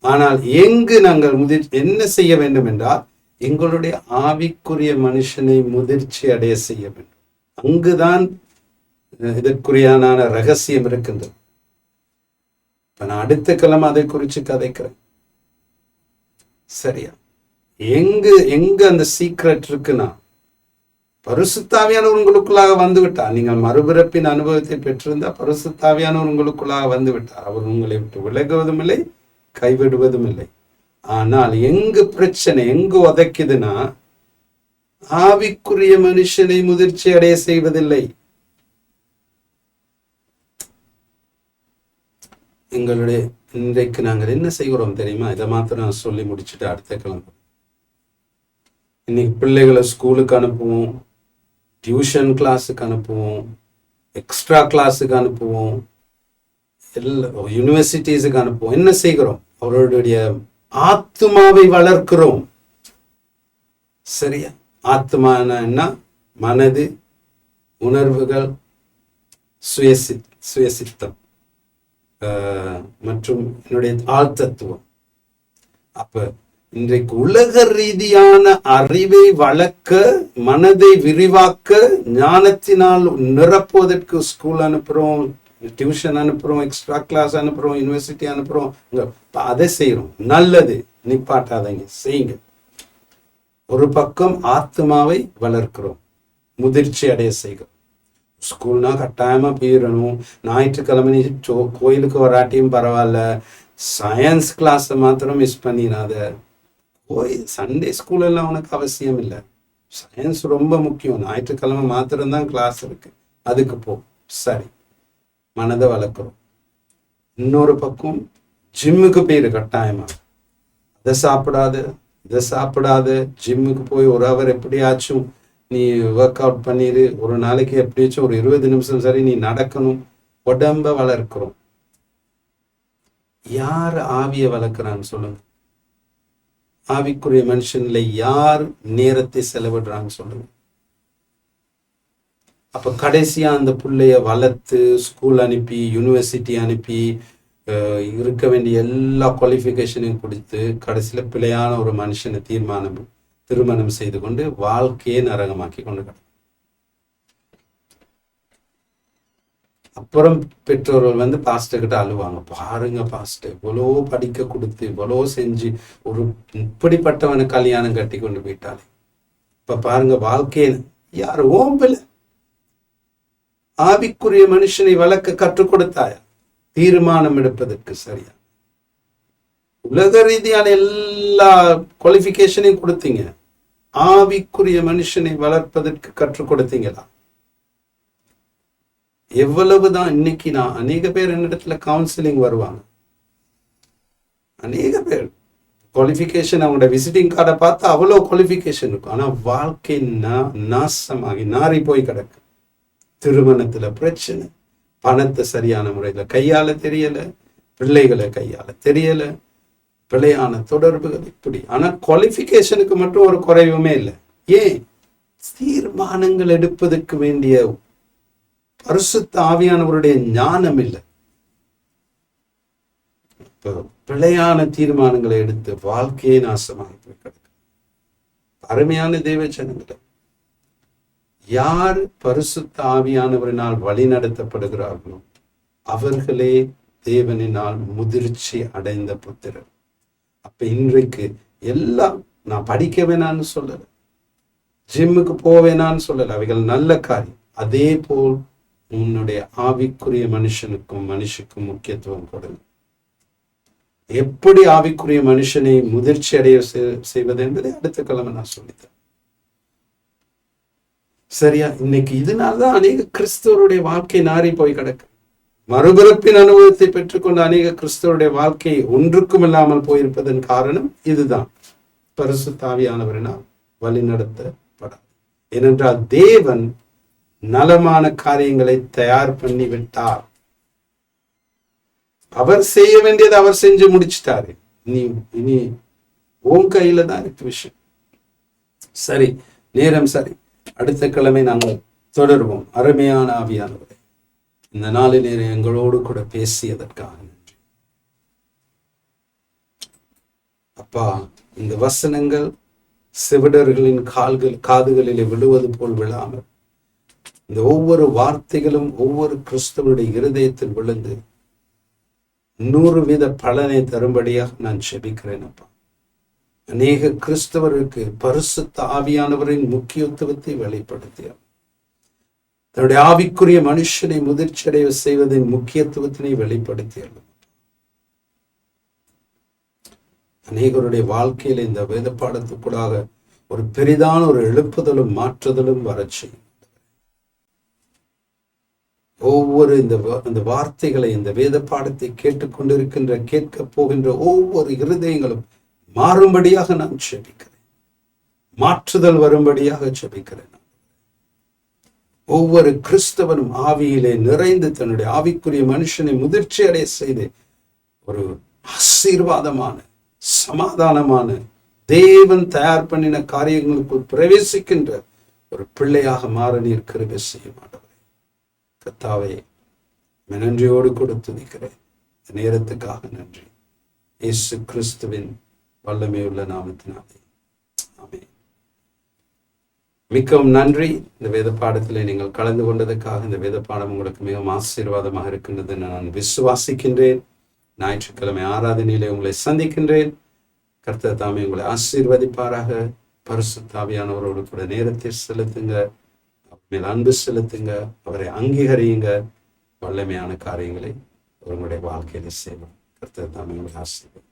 ஆனால் எங்கு நாங்கள் என்ன செய்ய வேண்டும் என்றால், எங்களுடைய ஆவிக்குரிய மனுஷனை முதிர்ச்சி அடைய செய்ய வேண்டும். அங்குதான் இதற்குரியான ரகசியம் இருக்கின்றது. இப்ப நான் அடுத்த கிழமை அதை குறித்து கதைக்கிறேன். சரியா? எங்க அந்த சீக்ரெட் இருக்குன்னா, பரிசுத்தாவியானவர் உங்களுக்குள்ளாக வந்து விட்டார். நீங்கள் மறுபிறப்பின் அனுபவத்தை பெற்றிருந்தா பரிசுத்தாவியானவர் உங்களுக்குள்ளாக வந்து விட்டார். அவர் உங்களை விட்டு விலகுவதும் இல்லை, கைவிடுவதும் இல்லை. ஆனால் எங்கு பிரச்சனை, எங்கு உதைக்குதுன்னா, ஆவிக்குரிய மனுஷனை முதிர்ச்சி அடைய செய்வதில்லை. எங்களுடைய இன்றைக்கு நாங்கள் என்ன செய்கிறோம் தெரியுமா? இதை மாத்திரம் நான் சொல்லி முடிச்சுட்டு அடுத்த கிளம்புறோம். இன்னைக்கு பிள்ளைகளை ஸ்கூலுக்கு அனுப்புவோம், டியூஷன் கிளாஸுக்கு அனுப்புவோம், எக்ஸ்ட்ரா கிளாஸுக்கு அனுப்புவோம், யூனிவர்சிட்டிஸுக்கு அனுப்புவோம். என்ன செய்கிறோம்? அவர்களுடைய ஆத்மாவை வளர்க்கிறோம். சரியா? ஆத்மான மனது, உணர்வுகள், சுயசித்தம் மற்றும் என்னுடைய ஆழ்த்தத்துவம். அப்ப இன்றைக்கு உலக ரீதியான அறிவை வளர்க்க, மனதை விரிவாக்க, ஞானத்தினால் நிரப்புவதற்கு ஸ்கூல் அனுப்புறோம், டியூஷன் அனுப்புறோம், எக்ஸ்ட்ரா கிளாஸ் அனுப்புறோம், யூனிவர்சிட்டி அனுப்புறோம். அதை செய்யறோம். நல்லது, நிப்பாட்டாதீங்க, செய்யுங்க. ஒரு பக்கம் ஆத்மாவை வளர்க்கிறோம், முதிர்ச்சி அடைய செய்கிறோம். ஸ்கூல்னா கட்டாயமா போயிடணும். ஞாயிற்றுக்கிழமை கோயிலுக்கு வராட்டியும் பரவாயில்ல, சயின்ஸ் கிளாஸ் மாத்திரம் மிஸ் பண்ணிடாத. சண்டே ஸ்கூல் எல்லாம் உனக்கு அவசியம் இல்லை. சயின்ஸ் ரொம்ப முக்கியம். ஞாயிற்றுக்கிழமை மாத்திரம்தான் கிளாஸ் இருக்கு, அதுக்கு போ. சரி, மனதை வளர்க்கிறோம். இன்னொரு பக்கம் ஜிம்முக்கு போயிரு கட்டாயமா. அதை சாப்பிடாது, இதை சாப்பிடாது. ஜிம்முக்கு போய் ஒரு ஹவர் எப்படியாச்சும் நீ ஒர்க் அவுட் பண்ணிடு. ஒரு நாளைக்கு எப்படியாச்சும் ஒரு 20 நிமிஷம் சரி நீ நடக்கணும். உடம்ப வளர்க்கிறோம். யார் ஆவியை வளர்க்கிறான்னு சொல்லுங்க? ஆவிக்குரிய மனுஷன்ல யார் நேரத்தை செலவிடுறான்னு சொல்லுங்க? அப்ப கடைசியா அந்த பிள்ளைய வளர்த்து ஸ்கூல் அனுப்பி, யூனிவர்சிட்டி அனுப்பி, இருக்க வேண்டிய எல்லா குவாலிஃபிகேஷனையும் கொடுத்து கடைசியில பிழையான ஒரு மனுஷனை திருமணம் செய்து கொண்டு வாழ்க்கையை நரகமாக்கி கொண்டு கிடக்கும். அப்புறம் பெற்றோர்கள் பாஸ்டர் கிட்ட அழுவாங்க, பாருங்க பாஸ்டர் இவ்வளோ படிக்க கொடுத்து இவ்வளோ செஞ்சு ஒரு இப்படிப்பட்டவனை கல்யாணம் கட்டி கொண்டு போயிட்டாலே. இப்ப பாருங்க வாழ்க்கையை யார் ஓம்பல. ஆவிக்குரிய மனுஷனை வளர்க்க கற்றுக் கொடுத்தாயா? தீர்மானம் எடுப்பதற்கு சரியா உலக ரீதியான எல்லா குவாலிஃபிகேஷனையும் கொடுத்தீங்க, ஆவிக்குரிய மனுஷனை வளர்ப்பதற்கு கற்றுக் கொடுத்தீங்களா? எவ்வளவுதான் இன்னைக்கு நான் அநேக பேர் என்னிடத்துல கவுன்சிலிங் வருவாங்க. அநேக பேர் குவாலிஃபிகேஷன், அவங்களோட விசிட்டிங் கார்டை பார்த்தா அவ்வளோ குவாலிஃபிகேஷன் இருக்கும். ஆனா வாழ்க்கை நாசமாகி நாரி போய் கிடக்கு. திருமணத்துல பிரச்சனை, பணத்தை சரியான முறையில கையாள தெரியல, பிள்ளைகளை கையாள தெரியல, பிழையான தொடர்புகள், இப்படி. ஆனா குவாலிஃபிகேஷனுக்கு மட்டும் ஒரு குறைவுமே இல்லை. ஏன்? தீர்மானங்கள் எடுப்பதற்கு வேண்டிய பரிசுத்த ஆவியானவருடைய ஞானம் இல்லை. பிழையான தீர்மானங்களை எடுத்து வாழ்க்கையே நாசமாக போய் கிடக்கு. அருமையான தேவ ஜனங்களே, யார் பரிசுத்த ஆவியானவரினால் வழி நடத்தப்படுகிறார்களோ அவர்களே தேவனினால் முதிர்ச்சி அடைந்த புத்திரர். அப்ப இன்றைக்கு எல்லாம் நான் படிக்க வேணான்னு சொல்லல, ஜிம்முக்கு போவேனான்னு சொல்லல, அவைகள் நல்ல காரியம். அதே போல் உன்னுடைய ஆவிக்குரிய மனுஷனுக்கும் முக்கியத்துவம் கொடுங்க. எப்படி ஆவிக்குரிய மனுஷனை முதிர்ச்சி அடைய செய்வது என்பதை அடுத்த கிழமை நான் சொல்லித்தேன். சரியா? இன்னைக்கு இதனால்தான் அநேக கிறிஸ்தவருடைய வாழ்க்கை நாறி போய் கிடக்கு. மறுபிறப்பின் அனுபவத்தை பெற்றுக்கொண்ட அநேக கிறிஸ்தவருடைய வாழ்க்கை ஒன்றுக்கும் இல்லாமல் போயிருப்பதன் காரணம் இதுதான். பரிசுத்த ஆவியானவரினால் வழி நடத்தப்படாது. ஏனென்றால் தேவன் நலமான காரியங்களை தயார் பண்ணி விட்டார். அவர் செய்ய வேண்டியதை அவர் செஞ்சு முடிச்சிட்டாரு. இனி உன் கையில தான் இருக்கு விஷயம். சரி, நேரம் சரி. அடுத்த கிழமை நாங்கள் தொடருவோம். அருமையான ஆவியானவரே, இந்த நாலு நேரம் எங்களோடு கூட பேசியதற்காக நன்றி அப்பா. இந்த வசனங்கள் செவிடர்களின் காதுகளிலே விழுவது போல் விழாமல், இந்த ஒவ்வொரு வார்த்தைகளும் ஒவ்வொரு கிறிஸ்தவனுடைய இருதயத்தில் விழுந்து 100% பலனை தரும்படியாக நான் செபிக்கிறேன் அப்பா. அநேக கிறிஸ்தவருக்கு பரிசுத்த ஆவியானவரின் முக்கியத்துவத்தை வெளிப்படுத்தியார். தன்னுடைய ஆவிக்குரிய மனுஷனை முதிர்ச்சியடைய செய்வதின் முக்கியத்துவத்தினை வெளிப்படுத்தியார். அநேகருடைய வாழ்க்கையில் இந்த வேத பாடத்துக்கூடாக ஒரு பெரிதான ஒரு எழுப்புதலும் மாற்றுதலும் வர செய்யும். ஒவ்வொரு இந்த வார்த்தைகளை, இந்த வேத பாடத்தை கேட்டுக்கொண்டிருக்கின்ற, கேட்க போகின்ற ஒவ்வொரு இருதயங்களும் மாறும்படியாக நான் செபிக்கிறேன். மாற்றுதல் வரும்படியாக செபிக்கிறேன். ஒவ்வொரு கிறிஸ்தவனும் ஆவியிலே நிறைந்து தன்னுடைய ஆவிக்குரிய மனுஷனை முதிர்ச்சி அடைய செய்து ஒரு ஆசீர்வாதமான, சமாதானமான, தேவன் தயார் பண்ணின காரியங்களுக்குள் பிரவேசிக்கின்ற ஒரு பிள்ளையாக மாற நீர் கிருபை செய்ய மாட்டவரே. கர்த்தாவே, நன்றியோடு கொடுத்துதிக்கிறேன். இந்த நேரத்துக்காக நன்றி. இயேசு கிறிஸ்துவின் வல்லமையுள்ள நாமத்தினாலே ஆமென். மிகவும் நன்றி. இந்த வேத பாடத்திலே நீங்கள் கலந்து கொண்டதற்காக. இந்த வேத பாடம் உங்களுக்கு மிகவும் ஆசீர்வாதமாக இருக்கின்றது நான் விசுவாசிக்கின்றேன். ஞாயிற்றுக்கிழமை ஆராதனையிலே உங்களை சந்திக்கின்றேன். கர்த்தர் தாமே உங்களை ஆசீர்வதிப்பாராக. பரிசுத்த ஆவியானவரோடு கூட நேரத்தை செலுத்துங்க, மேல் அன்பு செலுத்துங்க, அவரை அங்கீகரியுங்க. வல்லமையான காரியங்களை உங்களுடைய வாழ்க்கையில செய்வோம். கர்த்தர் தாமே உங்களை ஆசீர்வதி.